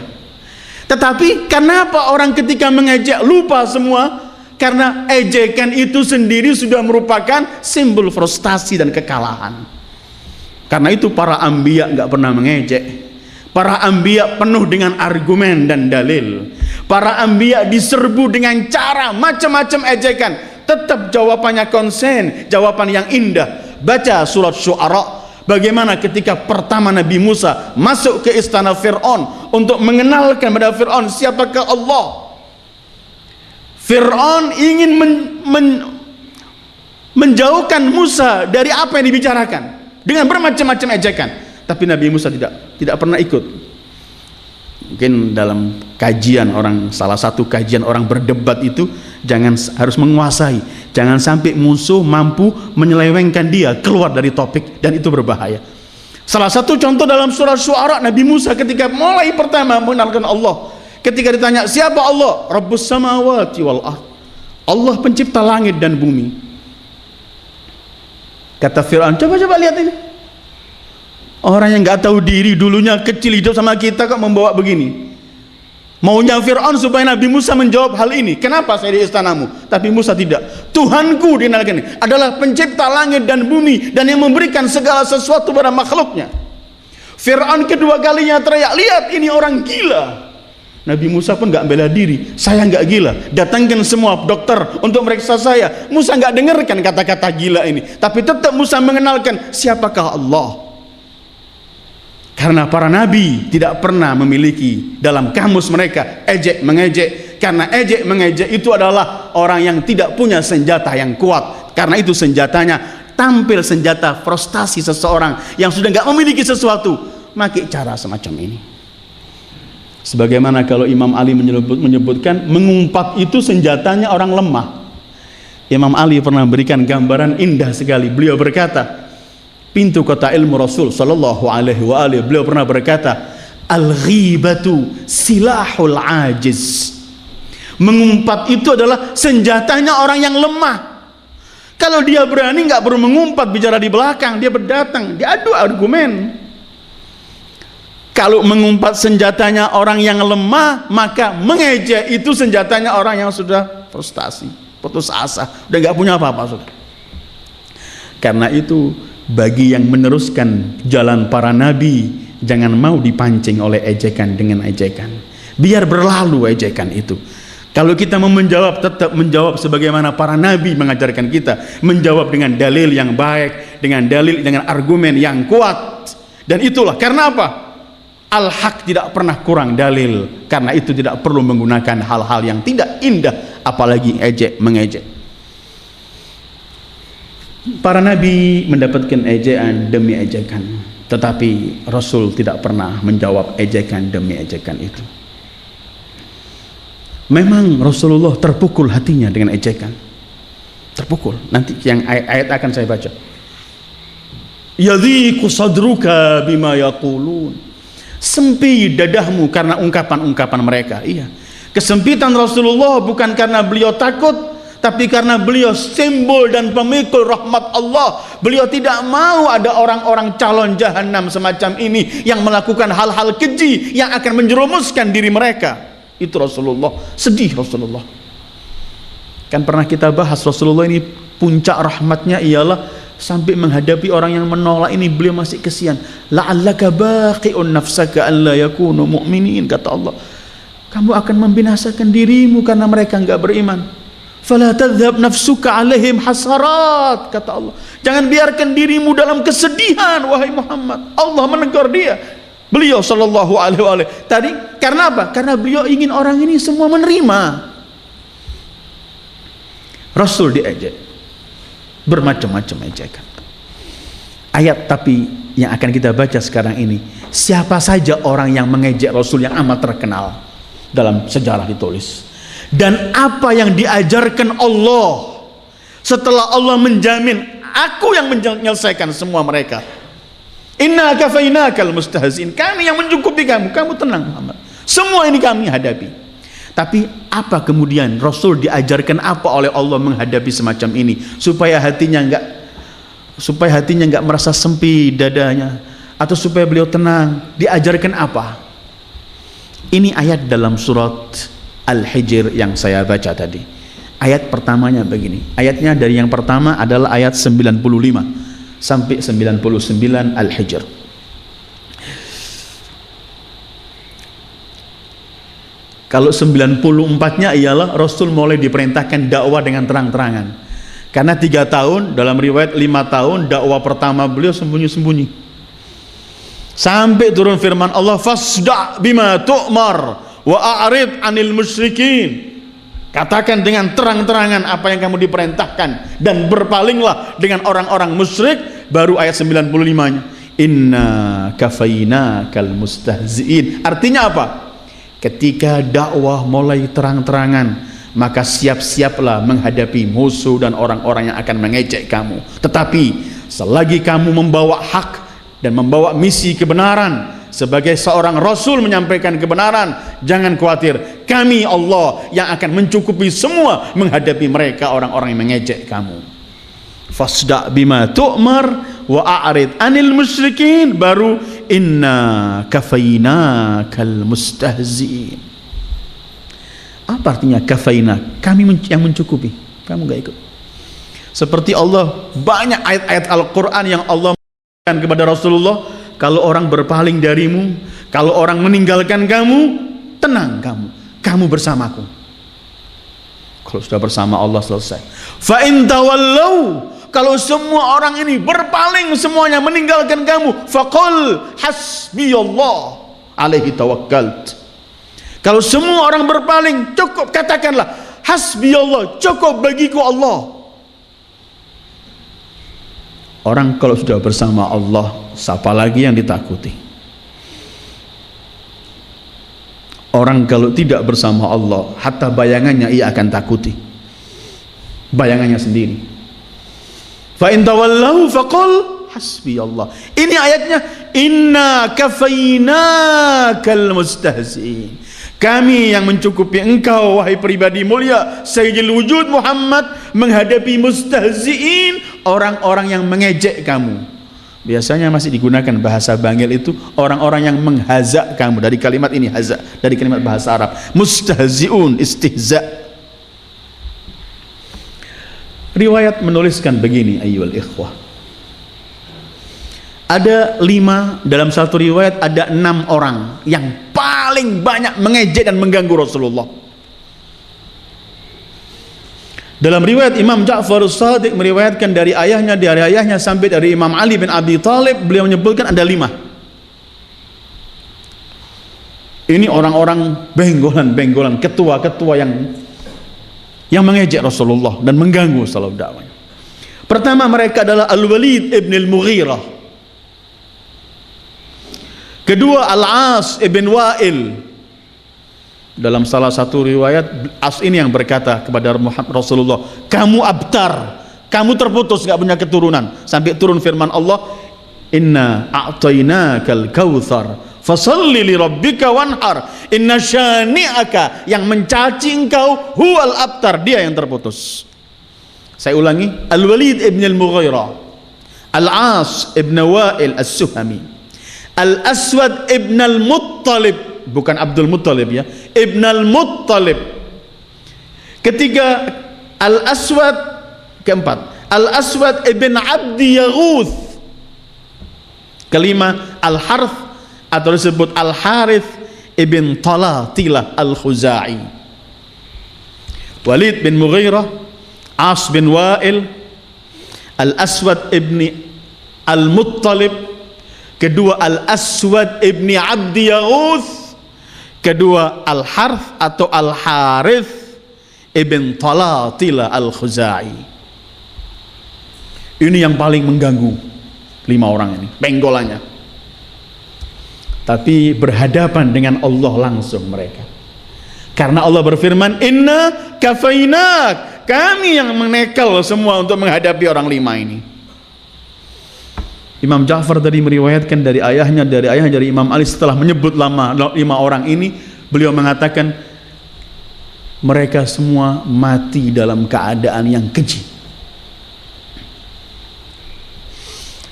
Tetapi kenapa orang ketika mengejek lupa semua? Karena ejekan itu sendiri sudah merupakan simbol frustasi dan kekalahan. Karena itu para anbiya nggak pernah mengejek. Para anbiya penuh dengan argumen dan dalil. Para anbiya diserbu dengan cara macam-macam ejekan, tetap jawabannya konsen, jawaban yang indah. Baca surat Syu'ara, bagaimana ketika pertama Nabi Musa masuk ke istana Fir'aun untuk mengenalkan kepada Fir'aun siapakah Allah. Fir'aun ingin menjauhkan Musa dari apa yang dibicarakan dengan bermacam-macam ejekan, tapi Nabi Musa tidak pernah ikut. Mungkin dalam kajian orang, salah satu kajian orang berdebat itu harus menguasai, jangan sampai musuh mampu menyelewengkan dia keluar dari topik, dan itu berbahaya. Salah satu contoh dalam surah Syu'ara, Nabi Musa ketika mulai pertama mengenalkan Allah, ketika ditanya siapa Allah, Rabbus samawati wal ard, Allah pencipta langit dan bumi. Kata Fir'aun, coba lihat ini, orang yang nggak tahu diri, dulunya kecil hidup sama kita kok membawa begini. Maunya Fir'aun supaya Nabi Musa menjawab hal ini, kenapa saya di istanamu? Tapi Musa tidak. Tuhanku dinamakan adalah pencipta langit dan bumi dan yang memberikan segala sesuatu pada makhluknya. Fir'aun kedua kalinya teriak, lihat ini orang gila. Nabi Musa pun nggak bela diri, saya nggak gila, datangkan semua dokter untuk meriksa saya. Musa nggak dengarkan kata-kata gila ini, tapi tetap Musa mengenalkan siapakah Allah. Karena para nabi tidak pernah memiliki dalam kamus mereka ejek mengejek, karena ejek mengejek itu adalah orang yang tidak punya senjata yang kuat. Karena itu senjatanya tampil senjata frustasi seseorang yang sudah nggak memiliki sesuatu, pakai cara semacam ini. Sebagaimana kalau Imam Ali menyebutkan mengumpat itu senjatanya orang lemah. Imam Ali pernah memberikan gambaran indah sekali. Beliau berkata, pintu kota ilmu Rasul sallallahu alaihi wa alihi, beliau pernah berkata, al-ghibatu silahul ajiz. Mengumpat itu adalah senjatanya orang yang lemah. Kalau dia berani nggak perlu mengumpat bicara di belakang, dia berdatang, dia adu argumen. Kalau mengumpat senjatanya orang yang lemah, maka mengejek itu senjatanya orang yang sudah frustasi, putus asa, udah nggak punya apa-apa sudah. Karena itu bagi yang meneruskan jalan para nabi, jangan mau dipancing oleh ejekan dengan ejekan. Biar berlalu ejekan itu. Kalau kita mau menjawab, tetap menjawab sebagaimana para nabi mengajarkan kita, menjawab dengan dalil yang baik, dengan argumen yang kuat. Dan itulah karena apa? Al-haq tidak pernah kurang dalil. Karena itu tidak perlu menggunakan hal-hal yang tidak indah, apalagi ejek mengejek. Para nabi mendapatkan ejekan demi ejekan, tetapi Rasul tidak pernah menjawab ejekan demi ejekan itu. Memang Rasulullah terpukul hatinya dengan ejekan, terpukul. Nanti yang ayat akan saya baca. Yadhiqu sadruka bima yaqulun. Sempit dadahmu karena ungkapan-ungkapan mereka. Iya, kesempitan Rasulullah bukan karena beliau takut, tapi karena beliau simbol dan pemikul rahmat Allah. Beliau tidak mau ada orang-orang calon jahanam semacam ini yang melakukan hal-hal keji yang akan menjerumuskan diri mereka. Itu Rasulullah, sedih Rasulullah. Kan pernah kita bahas Rasulullah ini puncak rahmatnya ialah sampai menghadapi orang yang menolak ini beliau masih kesian. La'allaka baqi'un nafsaka an la yakunu mu'minin, kata Allah. Kamu akan membinasakan dirimu karena mereka enggak beriman. Fala tadhhab nafsuka alaihim hasarat, kata Allah. Jangan biarkan dirimu dalam kesedihan wahai Muhammad. Allah menegur dia. Beliau sallallahu alaihi wa alihi. Tadi karena apa? Karena beliau ingin orang ini semua menerima. Rasul diejek. Bermacam-macam ejekan. Ayat tapi yang akan kita baca sekarang ini, siapa saja orang yang mengejek Rasul yang amat terkenal dalam sejarah ditulis. Dan apa yang diajarkan Allah setelah Allah menjamin aku yang menyelesaikan semua mereka. Inna kafainakal mustahzin, kami yang mencukupi kamu, kamu tenang Muhammad, semua ini kami hadapi. Tapi apa kemudian Rasul diajarkan apa oleh Allah menghadapi semacam ini supaya hatinya enggak merasa sempit dadanya, atau supaya beliau tenang? Diajarkan apa? Ini ayat dalam surat Al-Hijr yang saya baca tadi. Ayat pertamanya begini. Ayatnya dari yang pertama adalah ayat 95 sampai 99 Al-Hijr. Kalau 94-nya ialah Rasul mulai diperintahkan dakwah dengan terang-terangan. Karena 3 tahun, dalam riwayat 5 tahun dakwah pertama beliau sembunyi-sembunyi. Sampai turun firman Allah, fasda' bima tu'mar wa a'rid 'anil musyrikin. Katakan dengan terang-terangan apa yang kamu diperintahkan dan berpalinglah dengan orang-orang musyrik. Baru ayat 95-nya, inna kafainakal mustahziin. Artinya apa? Ketika dakwah mulai terang-terangan, maka siap-siaplah menghadapi musuh dan orang-orang yang akan mengejek kamu. Tetapi selagi kamu membawa hak dan membawa misi kebenaran, sebagai seorang Rasul menyampaikan kebenaran, jangan khawatir, kami Allah yang akan mencukupi semua menghadapi mereka orang-orang yang mengejek kamu. Fasda' bima tu'mar wa a'rid 'anil musyrikin. Baru inna kafainakal mustahziin. Apa artinya kafaina? Kami yang mencukupi, kamu enggak ikut. Seperti Allah, banyak ayat-ayat Al-Quran yang Allah memberikan kepada Rasulullah, kalau orang berpaling darimu, kalau orang meninggalkan kamu, tenang kamu bersamaku. Kalau sudah bersama Allah selesai. Fa in tawallau, kalau semua orang ini berpaling semuanya meninggalkan kamu, faqul hasbiyallah alaihi tawakkalt. Kalau semua orang berpaling, cukup katakanlah hasbiyallah, cukup bagiku Allah. Orang kalau sudah bersama Allah, siapa lagi yang ditakuti? Orang kalau tidak bersama Allah, hatta bayangannya ia akan takuti, bayangannya sendiri. Fa in tawallahu faqul hasbiyallah. Ini ayatnya, inna kafainakal mustahziin. Kami yang mencukupi engkau wahai pribadi mulia Sayyidil Wujud Muhammad menghadapi mustahziin, orang-orang yang mengejek kamu. Biasanya masih digunakan bahasa Bangil itu orang-orang yang menghazak kamu. Dari kalimat ini hazak, dari kalimat bahasa Arab mustahziun, istihza. Riwayat menuliskan begini, ayyuhal ikhwah, ada 5, dalam satu riwayat ada 6 orang yang paling banyak mengejek dan mengganggu Rasulullah. Dalam riwayat Imam Ja'far as-Shadiq meriwayatkan dari ayahnya sampai dari Imam Ali bin Abi Thalib, beliau menyebutkan ada 5. Ini orang-orang benggolan, ketua-ketua yang mengejek Rasulullah dan mengganggu salat dakwahnya. Pertama mereka adalah Al-Walid ibn al-Mughirah. Kedua Al-As ibn Wa'il. Dalam salah satu riwayat, As ini yang berkata kepada Rasulullah, kamu abtar, kamu terputus, gak punya keturunan. Sampai turun firman Allah, inna a'tainakal kautsar fasalli li rabbika wanhar inna syani'aka, yang mencaci engkau huwal abtar, dia yang terputus. Saya ulangi, Al-Walid ibn al-Mughirah, Al-As ibn Wa'il as-Suhami, Al-Aswad ibn al-Muttalib bukan Abdul Muttalib ya, Ibnul Muttalib. Ketiga Al-Aswad, keempat Al-Aswad ibn Abdi Yaghuth. Kelima Al-Harth atau disebut Al-Harith ibn Talatilah Al-Khuzai. Walid bin Mughirah, As bin Wa'il, Al-Aswad ibn Al-Muttalib, kedua Al-Aswad ibn Abdi Yaghuth, kedua Al-Harth atau Al-Harith ibn Talatilah Al-Khuzai. Ini yang paling mengganggu 5 orang ini, penggolannya. Tapi berhadapan dengan Allah langsung mereka. Karena Allah berfirman, "Inna kafainak." Kami yang menekel semua untuk menghadapi orang 5 ini. Imam Ja'far tadi meriwayatkan dari ayahnya dari Imam Ali, setelah menyebut 5 orang ini, beliau mengatakan mereka semua mati dalam keadaan yang keji.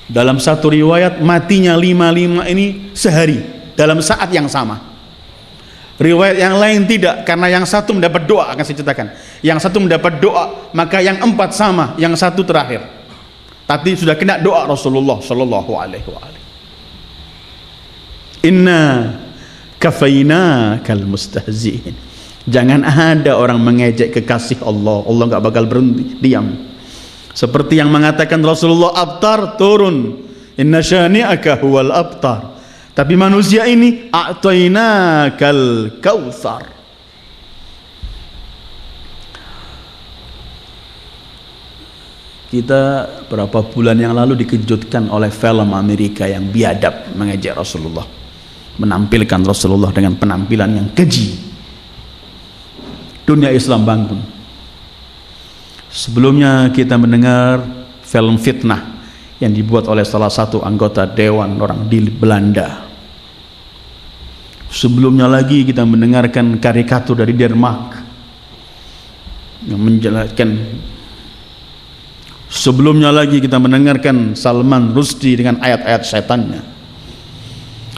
Dalam satu riwayat matinya 5 ini sehari dalam saat yang sama. Riwayat yang lain tidak, karena yang satu mendapat doa, akan saya ceritakan. Yang satu mendapat doa, maka yang 4 sama, yang satu terakhir. Tapi sudah kena doa Rasulullah sallallahu alaihi wasallam. Inna kafainakal mustahzi'in. Jangan ada orang mengejek kekasih Allah. Allah enggak bakal berhenti diam. Seperti yang mengatakan Rasulullah, abtar turun, inna syani'aka huwal abtar. Tapi manusia ini a'tainakal kautsar. Kita berapa bulan yang lalu dikejutkan oleh film Amerika yang biadab mengejek Rasulullah, menampilkan Rasulullah dengan penampilan yang keji. Dunia Islam bangun. Sebelumnya kita mendengar film fitnah yang dibuat oleh salah satu anggota dewan orang di Belanda. Sebelumnya lagi kita mendengarkan karikatur dari Denmark yang menjelaskan. Sebelumnya lagi kita mendengarkan Salman Rushdie dengan ayat-ayat setannya.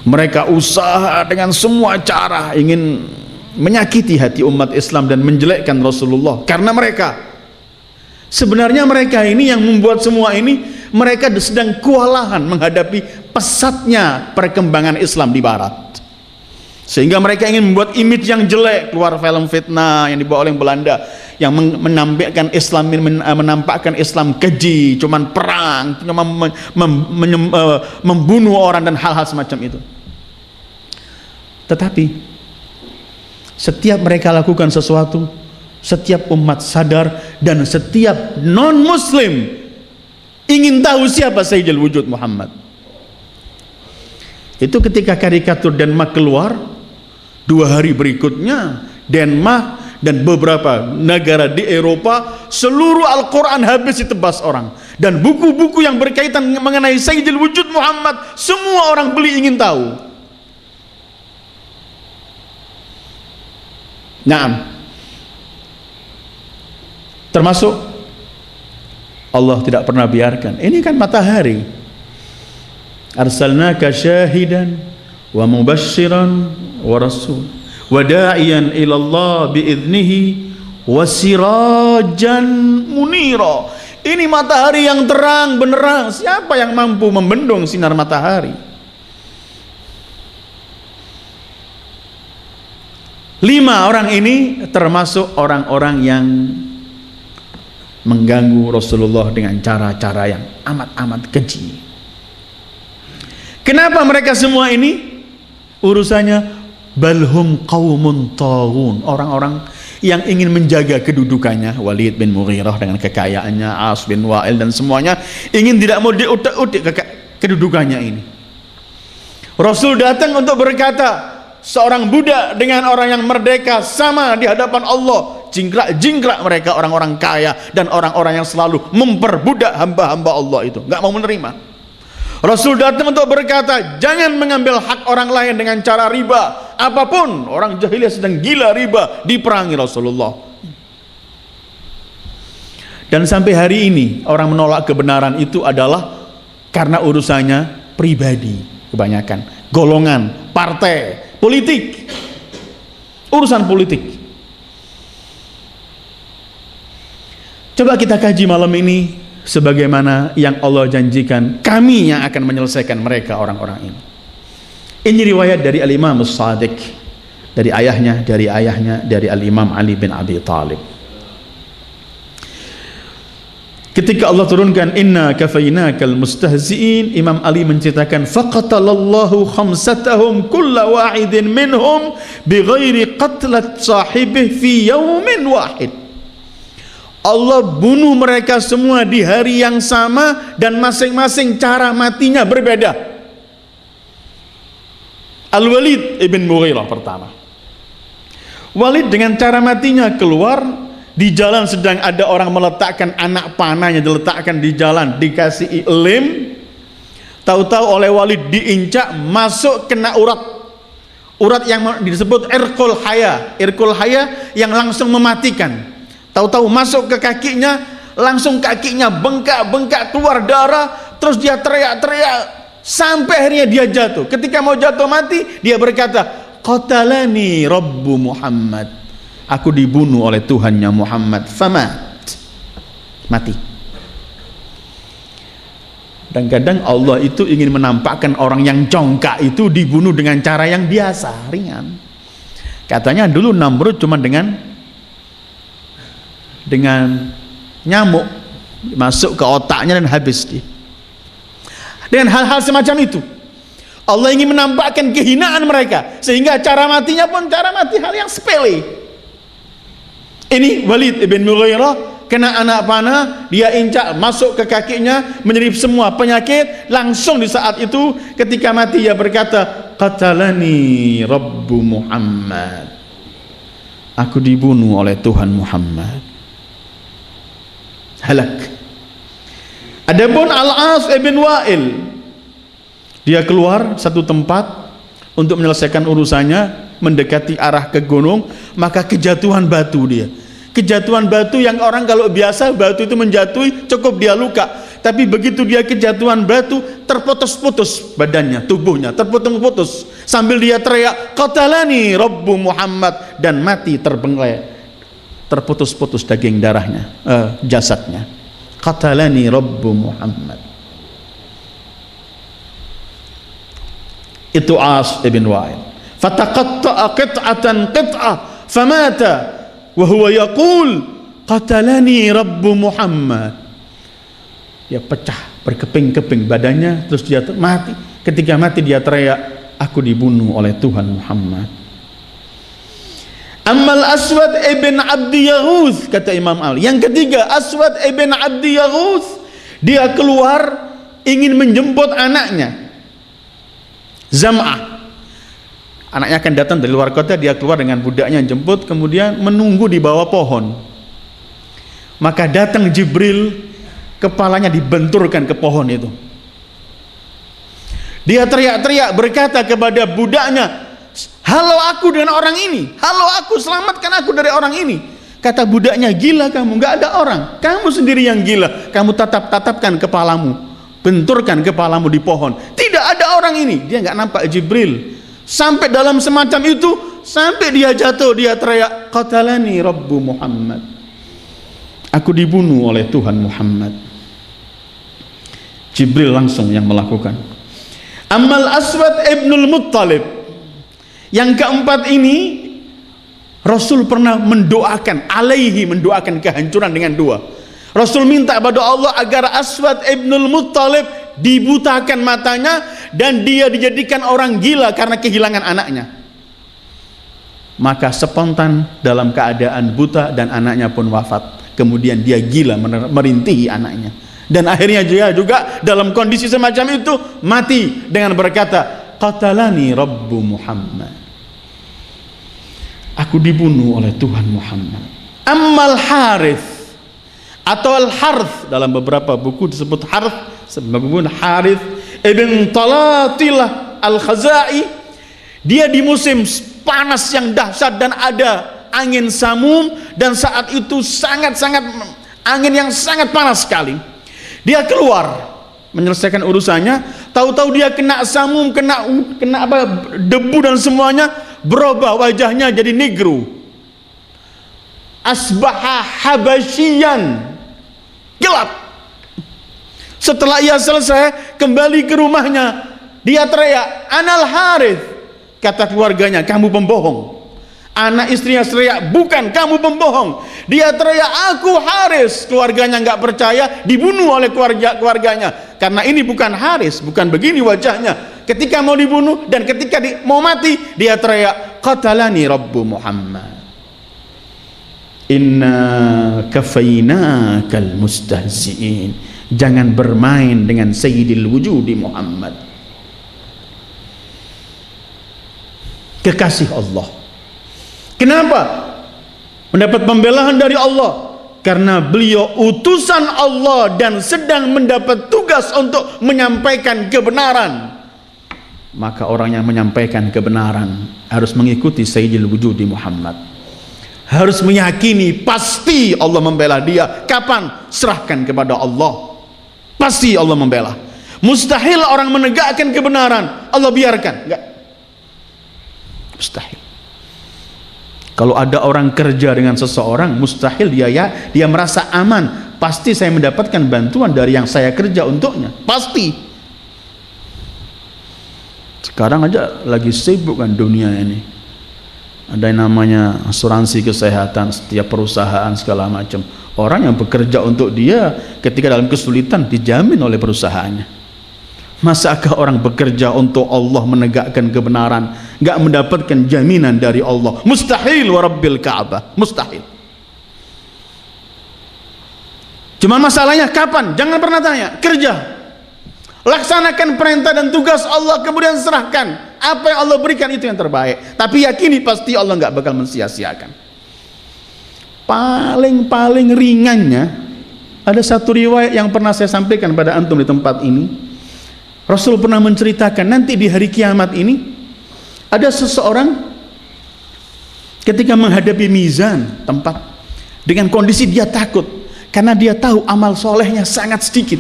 Mereka usaha dengan semua cara ingin menyakiti hati umat Islam dan menjelekkan Rasulullah. Karena sebenarnya mereka ini yang membuat semua ini, mereka sedang kewalahan menghadapi pesatnya perkembangan Islam di Barat. Sehingga mereka ingin membuat image yang jelek, keluar film fitnah yang dibawa oleh Belanda yang menampilkan Islam, menampakkan Islam keji, cuman perang, cuma membunuh orang dan hal-hal semacam itu. Tetapi setiap mereka lakukan sesuatu, setiap umat sadar dan setiap non-muslim ingin tahu siapa Sayyidul Wujud Muhammad. Itu ketika karikatur Denmark keluar, 2 hari berikutnya Denmark dan beberapa negara di Eropa, seluruh Al-Quran habis ditebas orang, dan buku-buku yang berkaitan mengenai Sayyidul Wujud Muhammad semua orang beli, ingin tahu. Naam, termasuk Allah tidak pernah biarkan. Ini kan matahari, arsalnaka syahidan wa mubasysyiran wa rasul wa da'iyan ila Allah bi'idnihi wa sirajan munira. Ini matahari yang terang benderang. Siapa yang mampu membendung sinar matahari? 5 orang ini termasuk orang-orang yang mengganggu Rasulullah dengan cara-cara yang amat-amat keji. Kenapa mereka semua ini? Urusannya balhum qaumun taghun, orang-orang yang ingin menjaga kedudukannya. Walid bin Mughirah dengan kekayaannya, As bin Wa'il dan semuanya ingin tidak mau diutak-utik kedudukannya ini. Rasul datang untuk berkata, seorang budak dengan orang yang merdeka sama di hadapan Allah. Jingkrak-jingkrak mereka orang-orang kaya dan orang-orang yang selalu memperbudak hamba-hamba Allah itu, nggak mau menerima. Rasul datang untuk berkata, jangan mengambil hak orang lain dengan cara riba. Apapun, orang jahiliyah sedang gila riba, diperangi Rasulullah. Dan sampai hari ini orang menolak kebenaran itu adalah karena urusannya pribadi, kebanyakan golongan, partai, politik, urusan politik. Coba kita kaji malam ini sebagaimana yang Allah janjikan, kami yang akan menyelesaikan mereka orang-orang ini. Ini riwayat dari Al-Imam As-Sadiq, dari ayahnya, dari Al-Imam Ali bin Abi Thalib. Ketika Allah turunkan inna kafainakal mustahzi'in, Imam Ali menceritakan faqatalallahu khamsatahum kulla wahidin minhum bighairi qatlat sahibih fi yawmin wahid. Allah bunuh mereka semua di hari yang sama dan masing-masing cara matinya berbeda. Al-Walid ibn Mughirah pertama. Walid dengan cara matinya keluar di jalan, sedang ada orang meletakkan anak panahnya, diletakkan di jalan, dikasih lem. Tahu-tahu oleh Walid diinjak, masuk kena urat yang disebut irqul haya yang langsung mematikan. Tahu-tahu masuk ke kakinya, langsung kakinya bengkak keluar darah, terus dia teriak-teriak sampai akhirnya dia jatuh. Ketika mau jatuh mati, dia berkata, qatalani Rabbu Muhammad, aku dibunuh oleh Tuhannya Muhammad. Famat, mati. Dan kadang Allah itu ingin menampakkan orang yang congkak itu dibunuh dengan cara yang biasa, ringan. Katanya dulu Namrud cuma dengan nyamuk masuk ke otaknya dan habis dia. Dengan hal-hal semacam itu Allah ingin menampakkan kehinaan mereka, sehingga cara matinya pun cara mati hal yang sepele. Ini Walid ibn Mughirah kena anak panah, dia injak masuk ke kakinya, menyerip semua penyakit. Langsung di saat itu ketika mati dia berkata, qatalani Rabbu Muhammad, aku dibunuh oleh Tuhan Muhammad. Halak. Adapun Al-As ibn Wa'il, dia keluar satu tempat untuk menyelesaikan urusannya, mendekati arah ke gunung, maka kejatuhan batu dia. Kejatuhan batu yang orang kalau biasa batu itu menjatuhi cukup dia luka, tapi begitu dia kejatuhan batu, terputus-putus badannya, tubuhnya terputus-putus, sambil dia teriak qatalani Rabbu Muhammad, dan mati terbengkelai, terputus-putus daging darahnya, jasadnya. Qatalani Rabbu Muhammad. Itu As ibn Wa'il. Fataqatta'a qit'atan qit'ah famata wa huwa yaqul qatalani Rabbu Muhammad. Dia pecah berkeping-keping badannya, terus dia mati. Ketika mati dia teriak, aku dibunuh oleh Tuhan Muhammad. Ammal Aswad ibn Abdi Yaghuth, kata Imam Ali. Yang ketiga, Aswad ibn Abdi Yaghuth, dia keluar ingin menjemput anaknya Zam'ah. Anaknya akan datang dari luar kota, dia keluar dengan budaknya jemput, kemudian menunggu di bawah pohon. Maka datang Jibril, kepalanya dibenturkan ke pohon itu. Dia teriak-teriak berkata kepada budaknya, halo aku dengan orang ini, halo aku, selamatkan aku dari orang ini. Kata budaknya, gila kamu, nggak ada orang, kamu sendiri yang gila, kamu tatapkan kepalamu, benturkan kepalamu di pohon, tidak ada orang ini. Dia nggak nampak Jibril. Sampai dalam semacam itu, sampai dia jatuh, dia teriak qatalani Rabbu Muhammad, aku dibunuh oleh Tuhan Muhammad. Jibril langsung yang melakukan. Ammal Aswad ibnul Muttalib, yang keempat ini, Rasul pernah mendoakan, mendoakan kehancuran dengan dua. Rasul minta pada Allah agar Aswad ibnul Muttalib dibutakan matanya dan dia dijadikan orang gila karena kehilangan anaknya. Maka spontan dalam keadaan buta dan anaknya pun wafat. Kemudian dia gila merintihi anaknya. Dan akhirnya dia juga dalam kondisi semacam itu mati dengan berkata, qatalani Rabbu Muhammad, aku dibunuh oleh Tuhan Muhammad. Ammal Harith atau Al-Harth, dalam beberapa buku disebut Harth, sebabun Harith ibn Talatilah Al-Khazai, dia di musim panas yang dahsyat dan ada angin samum, dan saat itu sangat-sangat angin yang sangat panas sekali. Dia keluar menyelesaikan urusannya, tahu-tahu dia kena samum, kena apa, debu dan semuanya, berubah wajahnya jadi negro. Asbaha habasyian, gelap. Setelah ia selesai kembali ke rumahnya, dia teriak, "Anal Harith." Kata keluarganya, "Kamu pembohong." Anak istrinya teriak, "Bukan, kamu pembohong." Dia teriak, "Aku Haris." Keluarganya nggak percaya, dibunuh oleh keluarganya. Karena ini bukan Haris, bukan begini wajahnya. Ketika mau dibunuh dan ketika mau mati, dia teriak, "Qatalani Rabbu Muhammad. Inna kafainakal mustahzi'in." Jangan bermain dengan Sayyidil Wujudi Muhammad, kekasih Allah. Kenapa mendapat pembelaan dari Allah? Karena beliau utusan Allah dan sedang mendapat tugas untuk menyampaikan kebenaran. Maka orang yang menyampaikan kebenaran harus mengikuti Sayyidil Wujudi Muhammad, harus meyakini pasti Allah membela dia. Kapan? Serahkan kepada Allah, pasti Allah membela. Mustahil orang menegakkan kebenaran Allah biarkan, enggak, mustahil. Kalau ada orang kerja dengan seseorang, mustahil dia merasa aman, pasti saya mendapatkan bantuan dari yang saya kerja untuknya, pasti. Sekarang aja lagi sibuk kan dunia ini, ada yang namanya asuransi kesehatan, setiap perusahaan segala macam. Orang yang bekerja untuk dia ketika dalam kesulitan dijamin oleh perusahaannya. Masakah orang bekerja untuk Allah menegakkan kebenaran nggak mendapatkan jaminan dari Allah? Mustahil, wa rabbil Ka'bah, mustahil. Cuma masalahnya kapan? Jangan pernah tanya, kerja, laksanakan perintah dan tugas Allah, kemudian serahkan apa yang Allah berikan, itu yang terbaik. Tapi yakini pasti Allah nggak bakal mensia-siakan. Paling ringannya, ada satu riwayat yang pernah saya sampaikan pada antum di tempat ini. Rasul pernah menceritakan nanti di hari kiamat ini ada seseorang ketika menghadapi mizan tempat dengan kondisi dia takut karena dia tahu amal solehnya sangat sedikit.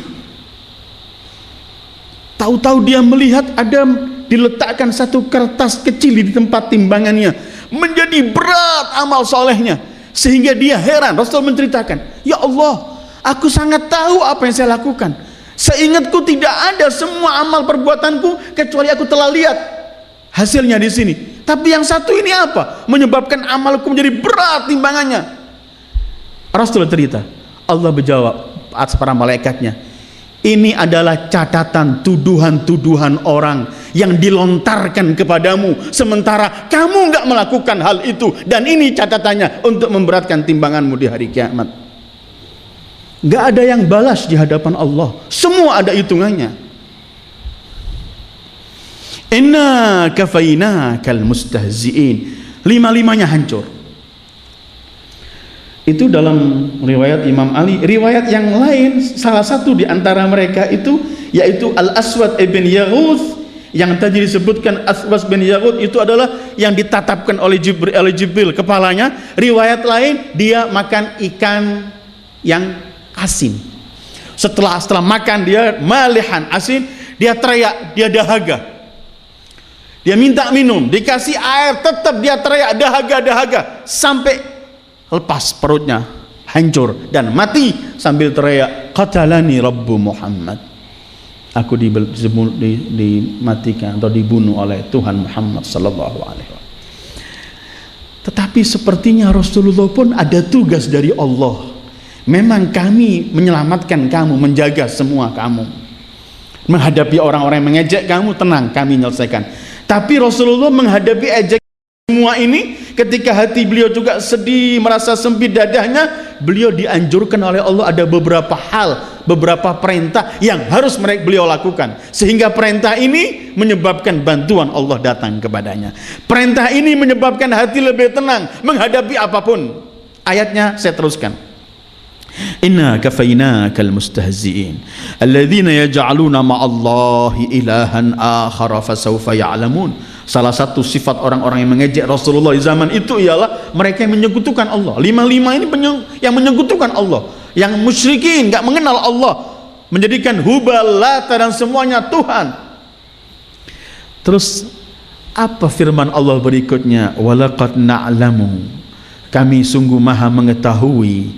Tahu-tahu dia melihat ada diletakkan satu kertas kecil di tempat timbangannya, menjadi berat amal solehnya sehingga dia heran. Rasul menceritakan, "Ya Allah, aku sangat tahu apa yang saya lakukan. Seingatku tidak ada semua amal perbuatanku kecuali aku telah lihat hasilnya di sini. Tapi yang satu ini apa? Menyebabkan amalku menjadi berat timbangannya." Rasul cerita, Allah berjawab atas para malaikatnya, "Ini adalah catatan tuduhan-tuduhan orang yang dilontarkan kepadamu sementara kamu nggak melakukan hal itu, dan ini catatannya untuk memberatkan timbanganmu di hari kiamat." Nggak ada yang balas di hadapan Allah, semua ada hitungannya. Inna kafainakal mustahzi'in, lima-limanya hancur. Itu dalam riwayat Imam Ali. Riwayat yang lain, salah satu di antara mereka itu yaitu Al-Aswad ibn Yaghuth, yang tadi disebutkan Aswad bin Yaghuth itu adalah yang ditatapkan oleh Jibril kepalanya. Riwayat lain dia makan ikan yang asin. Setelah makan dia malihan asin, dia teriak, dia dahaga. Dia minta minum, dikasih air, tetap dia teriak dahaga sampai lepas perutnya, hancur dan mati sambil teriak, "Qatalani Rabbu Muhammad." Aku dimatikan atau dibunuh oleh Tuhan Muhammad sallallahu alaihi wasallam. Tetapi sepertinya Rasulullah pun ada tugas dari Allah. Memang kami menyelamatkan kamu, menjaga semua kamu. Menghadapi orang-orang yang mengejek kamu, tenang, kami menyelesaikan. Tapi Rasulullah menghadapi ejek semua ini, ketika hati beliau juga sedih, merasa sempit dadahnya, beliau dianjurkan oleh Allah ada beberapa hal, beberapa perintah yang harus beliau lakukan. Sehingga perintah ini menyebabkan bantuan Allah datang kepadanya. Perintah ini menyebabkan hati lebih tenang menghadapi apapun. Ayatnya saya teruskan. Inna kafainakal mustahzi'in alladzina yaj'aluna ma'allahi ilahan akhara fasawfa ya'lamun. Salah satu sifat orang-orang yang mengejek Rasulullah di zaman itu ialah mereka yang menyekutukan Allah. Lima-lima ini yang menyekutukan Allah, yang musyrikin, enggak mengenal Allah, menjadikan Hubal, Lata dan semuanya Tuhan. Terus apa firman Allah berikutnya? Walaqad na'lamu, kami sungguh maha mengetahui,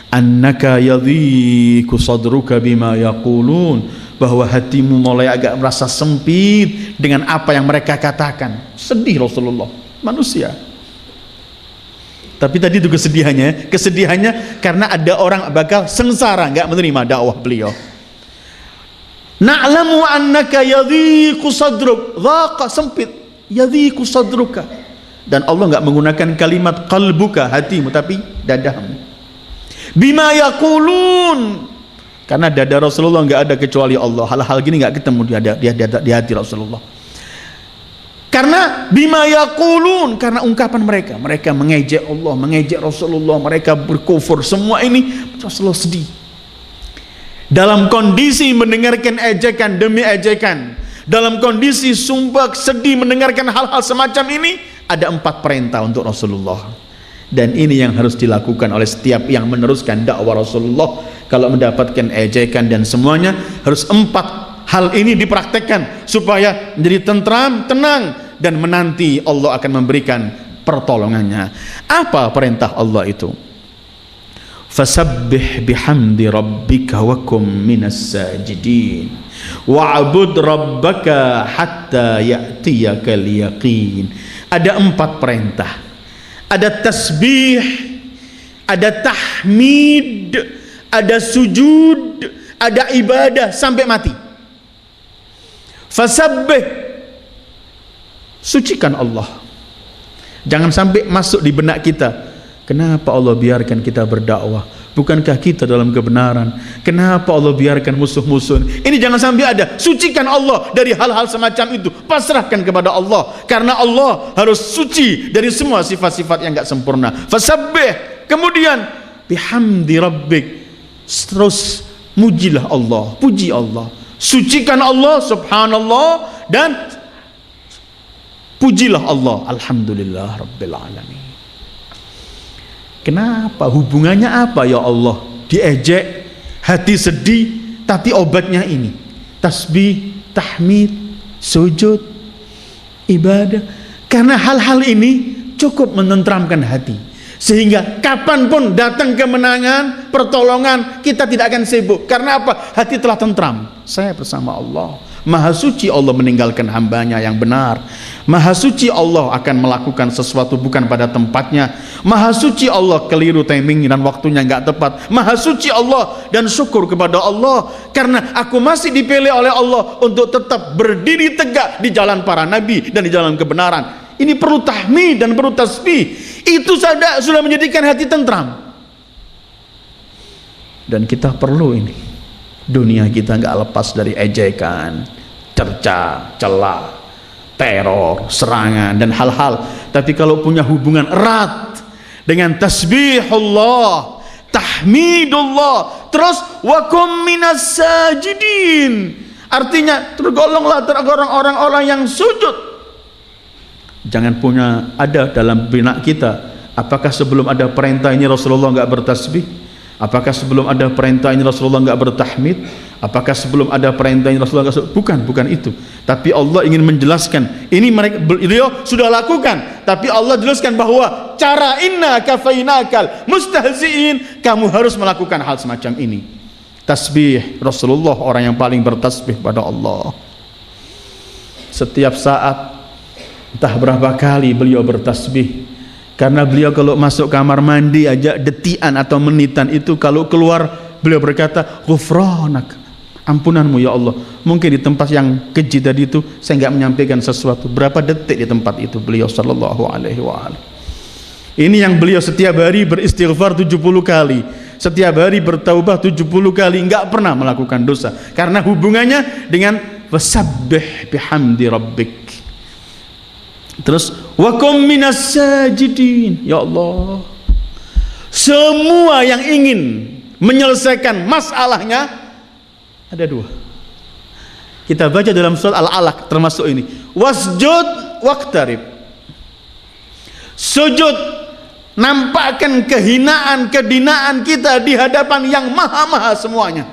annaka yadhiku sadruka bima yaqulun, bahwa hatimu mulai agak merasa sempit dengan apa yang mereka katakan. Sedih Rasulullah, manusia. Tapi tadi itu kesedihannya karena ada orang bakal sengsara, enggak menerima dakwah beliau. Na'lamu annaka yadhiku sadruk, dhaqa, sempit, yadhiku sadruka. Dan Allah enggak menggunakan kalimat qalbuka, hatimu, tapi dadamu. Bima yaqulun, karena dada Rasulullah enggak ada kecuali Allah. Hal-hal gini enggak ketemu di hati Rasulullah. Karena bima yaqulun, karena ungkapan mereka mengejek Allah, mengejek Rasulullah, mereka berkufur, semua ini Rasulullah sedih. Dalam kondisi mendengarkan ejekan demi ejekan, dalam kondisi sumpah sedih mendengarkan hal-hal semacam ini, ada 4 perintah untuk Rasulullah. Dan ini yang harus dilakukan oleh setiap yang meneruskan dakwah Rasulullah. Kalau mendapatkan ejekan dan semuanya, harus 4 hal ini dipraktekkan supaya menjadi tentram, tenang, dan menanti Allah akan memberikan pertolongannya. Apa perintah Allah itu? Fasabbih bihamdi rabbika wa kum minas sajidin wa'bud rabbaka hatta ya'tiyakal yaqin. Ada 4 perintah. Ada tasbih, ada tahmid, ada sujud, ada ibadah sampai mati. Fasabbih, sucikan Allah. Jangan sampai masuk di benak kita, kenapa Allah biarkan kita berdakwah? Bukankah kita dalam kebenaran? Kenapa Allah biarkan musuh-musuh? Ini jangan sampai ada. Sucikan Allah dari hal-hal semacam itu. Pasrahkan kepada Allah, karena Allah harus suci dari semua sifat-sifat yang enggak sempurna. Fasabbih, kemudian bihamdi rabbik, terus mujilah Allah, puji Allah, sucikan Allah, subhanallah, dan pujilah Allah, alhamdulillah rabbil alamin. Kenapa? Hubungannya apa ya Allah? Diejek, hati sedih, tapi obatnya ini tasbih, tahmid, sujud, ibadah. Karena hal-hal ini cukup menenteramkan hati, sehingga kapanpun datang kemenangan, pertolongan, kita tidak akan sibuk. Karena apa? Hati telah tentram. Saya bersama Allah. Maha suci Allah meninggalkan hambanya yang benar. Maha suci Allah akan melakukan sesuatu bukan pada tempatnya. Maha suci Allah keliru timing dan waktunya enggak tepat. Maha suci Allah, dan syukur kepada Allah karena aku masih dipilih oleh Allah untuk tetap berdiri tegak di jalan para nabi dan di jalan kebenaran. Ini perlu tahmid dan perlu tasbih. Itu sudah menjadikan hati tentram. Dan kita perlu ini. Dunia kita enggak lepas dari ejekan, cerca, celah, teror, serangan, dan hal-hal. Tapi kalau punya hubungan erat dengan tasbihullah, tahmidullah, terus wakum minas sajidin, artinya tergolonglah orang-orang yang sujud. Jangan punya ada dalam benak kita, apakah sebelum ada perintah ini Rasulullah enggak bertasbih? Apakah sebelum ada perintah ini Rasulullah enggak bertahmid? Apakah sebelum ada perintah ini Rasulullah enggak? Bukan itu. Tapi Allah ingin menjelaskan, ini beliau sudah lakukan, tapi Allah jelaskan bahwa cara inna kafainakal mustahziin, kamu harus melakukan hal semacam ini. Tasbih, Rasulullah orang yang paling bertasbih pada Allah. Setiap saat, entah berapa kali beliau bertasbih. Karena beliau kalau masuk kamar mandi aja detian atau menitan itu, kalau keluar beliau berkata ghufranak, ampunanmu ya Allah. Mungkin di tempat yang keji tadi itu saya enggak menyampaikan sesuatu. Berapa detik di tempat itu beliau sallallahu alaihi wasallam. Ini yang beliau setiap hari beristighfar 70 kali, setiap hari bertaubah 70 kali, enggak pernah melakukan dosa. Karena hubungannya dengan wasabbih bihamdi rabbik. Terus wakum minas sajidin, ya Allah. Semua yang ingin menyelesaikan masalahnya ada 2. Kita baca dalam surat Al-Alaq termasuk ini. Wasjud waqtarib. Sujud, nampakkan kehinaan, kedinaan kita di hadapan yang maha-maha semuanya.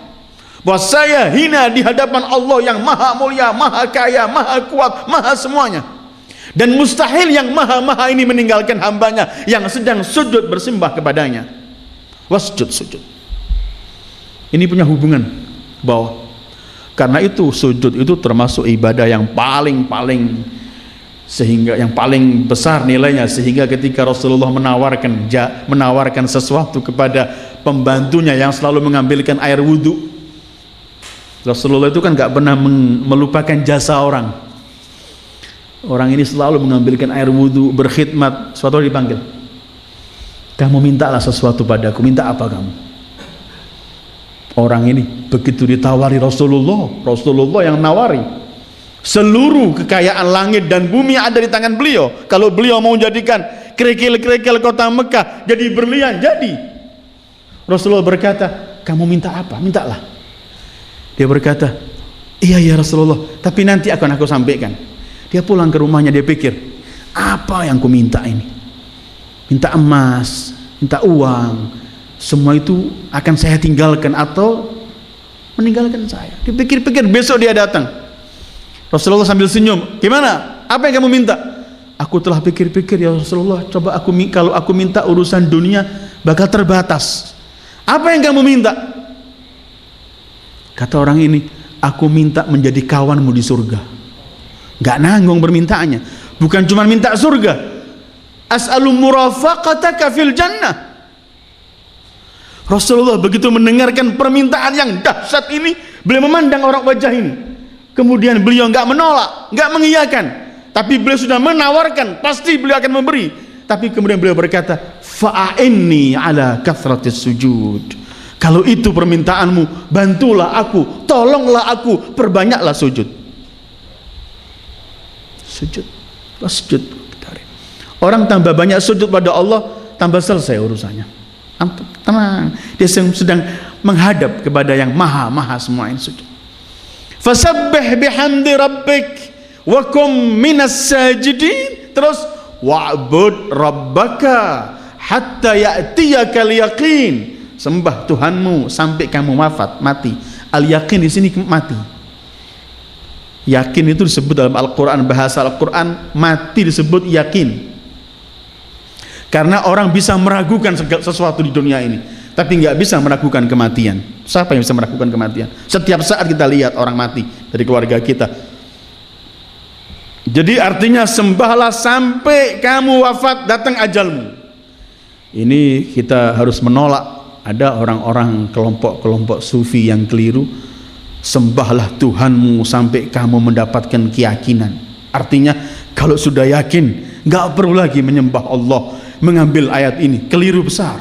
bahwa saya hina di hadapan Allah yang maha mulia, maha kaya, maha kuat, maha semuanya, dan mustahil yang maha-maha ini meninggalkan hambanya yang sedang sujud bersembah kepadanya. Wasjud, sujud. Ini punya hubungan bawah. Karena itu sujud itu termasuk ibadah yang paling sehingga yang paling besar nilainya, sehingga ketika Rasulullah menawarkan sesuatu kepada pembantunya yang selalu mengambilkan air wudhu, Rasulullah itu kan gak pernah melupakan jasa orang. Orang ini selalu mengambilkan air wudhu, berkhidmat. Suatu hari dipanggil, kamu mintalah sesuatu padaku. Minta apa kamu? Orang ini begitu ditawari Rasulullah yang nawari. Seluruh kekayaan langit dan bumi ada di tangan beliau. Kalau beliau mau jadikan kerikil-kerikil kota Mekah jadi berlian, jadi. Rasulullah berkata, kamu minta apa? Mintalah. Dia berkata, iya ya Rasulullah, tapi nanti akan aku sampaikan. Dia pulang ke rumahnya, dia pikir, apa yang ku minta ini? Minta emas, minta uang, semua itu akan saya tinggalkan atau meninggalkan saya. Dipikir-pikir, besok dia datang. Rasulullah sambil senyum, gimana? Apa yang kamu minta? Aku telah pikir-pikir ya Rasulullah, coba kalau aku minta urusan dunia bakal terbatas. Apa yang kamu minta? Kata orang ini, aku minta menjadi kawanmu di surga. Gak nanggung permintaannya. Bukan cuma minta surga, as'alu murafaqataka fil jannah. Rasulullah begitu mendengarkan permintaan yang dahsyat ini, beliau memandang orang wajah ini. Kemudian beliau gak menolak, gak mengiyakan, tapi beliau sudah menawarkan, pasti beliau akan memberi. Tapi kemudian beliau berkata, fa'inni ala kathratis sujud. Kalau itu permintaanmu, bantulah aku, tolonglah aku, perbanyaklah sujud. Sujud, sujud. Orang tambah banyak sujud pada Allah, tambah selesai urusannya. Tenang, dia sedang menghadap kepada yang maha semua yang sujud. Fasabbih bihamdi rabbik wa kum minas sajidin. Terus wa'bud rabbaka hatta ya'tiyakal yaqin. Sembah Tuhanmu sampai kamu wafat, mati. Al-yaqin di sini mati. Yakin itu disebut dalam Al-Quran, bahasa Al-Quran, mati disebut yakin. Karena orang bisa meragukan sesuatu di dunia ini, tapi nggak bisa meragukan kematian. Siapa yang bisa meragukan kematian? Setiap saat kita lihat orang mati dari keluarga kita. Jadi artinya sembahlah sampai kamu wafat, datang ajalmu. Ini kita harus menolak. Ada orang-orang kelompok-kelompok sufi yang keliru. Sembahlah Tuhanmu sampai kamu mendapatkan keyakinan. Artinya kalau sudah yakin, nggak perlu lagi menyembah Allah. Mengambil ayat ini keliru besar.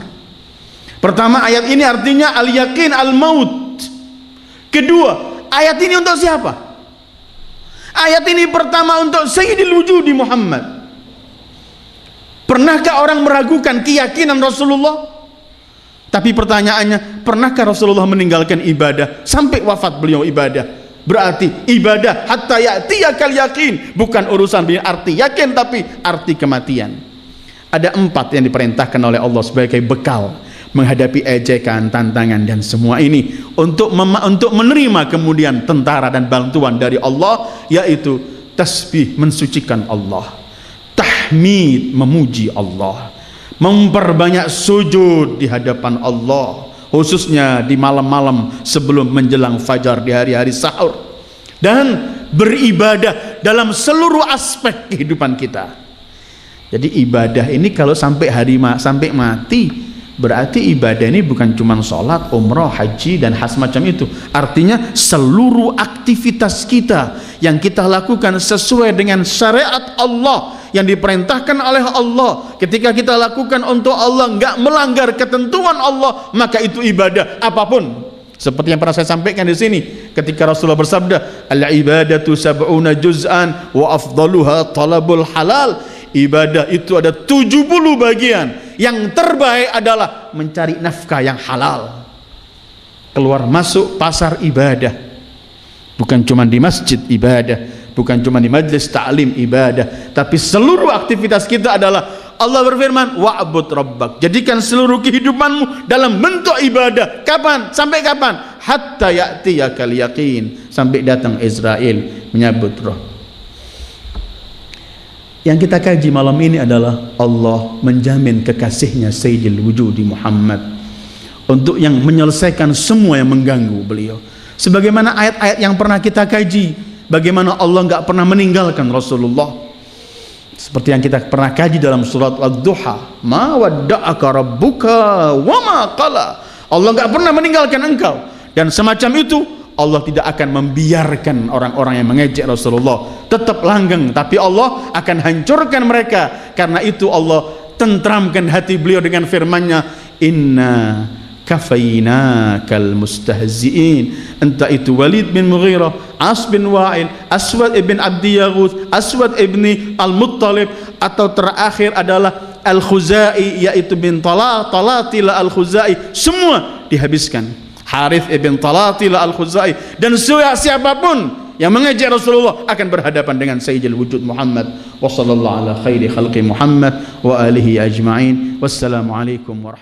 Pertama, ayat ini artinya al-yakin al-maut. Kedua, ayat ini untuk siapa? Ayat ini pertama untuk Sayyidil Wujudi Muhammad. Pernahkah orang meragukan keyakinan Rasulullah? Tapi pertanyaannya, pernahkah Rasulullah meninggalkan ibadah sampai wafat beliau ibadah? Berarti ibadah hatta ya'tiyakal yakin, bukan urusan arti yakin tapi arti kematian. Ada 4 yang diperintahkan oleh Allah sebagai bekal menghadapi ejekan, tantangan dan semua ini untuk menerima kemudian tentara dan bantuan dari Allah, yaitu tasbih, mensucikan Allah, tahmid, memuji Allah, memperbanyak sujud di hadapan Allah, khususnya di malam-malam sebelum menjelang fajar, di hari-hari sahur, dan beribadah dalam seluruh aspek kehidupan kita. Jadi ibadah ini kalau sampai sampai mati, berarti ibadah ini bukan cuma sholat, umrah, haji dan haj macam itu. Artinya seluruh aktivitas kita yang kita lakukan sesuai dengan syariat Allah yang diperintahkan oleh Allah, ketika kita lakukan untuk Allah, nggak melanggar ketentuan Allah, maka itu ibadah apapun. Seperti yang pernah saya sampaikan di sini, ketika Rasulullah bersabda, al-ibadatu sab'una juz'an wa afdaluha talabul halal. Ibadah itu ada 70 bagian. Yang terbaik adalah mencari nafkah yang halal. Keluar masuk pasar ibadah. Bukan cuma di masjid ibadah, bukan cuma di majlis ta'lim ibadah, tapi seluruh aktivitas kita adalah, Allah berfirman, wa'bud rabbak. Jadikan seluruh kehidupanmu dalam bentuk ibadah. Kapan? Sampai kapan? hatta ya'tiyakal yaqin, sampai datang Israel menyabut roh. Yang kita kaji malam ini adalah Allah menjamin kekasihnya Sayyidil Wujudi Muhammad untuk yang menyelesaikan semua yang mengganggu beliau. Sebagaimana ayat-ayat yang pernah kita kaji, bagaimana Allah enggak pernah meninggalkan Rasulullah. Seperti yang kita pernah kaji dalam surat Ad-Duha, ma wadda'aka rabbuka wa ma qala. Allah enggak pernah meninggalkan engkau, dan semacam itu Allah tidak akan membiarkan orang-orang yang mengejek Rasulullah tetap langgeng, tapi Allah akan hancurkan mereka. Karena itu Allah tentramkan hati beliau dengan firman-Nya, inna kafainakal mustahzi'in. Entah itu Walid bin Mughirah, As bin Wa'il, Aswad ibn Abdi Yaghuth, Aswad ibn Al-Muttalib, atau terakhir adalah Al-Khuzai, yaitu bin Talatila Al-Khuzai, semua dihabiskan. Harith ibn Talatila Al-Khuzai, dan siapapun yang mengejek Rasulullah akan berhadapan dengan Sayyidil Wujud Muhammad. Wa sallallahu ala khairi khalqi Muhammad wa alihi ajma'in. Wassalamu alaikum warahmatullahi wabarakatuh.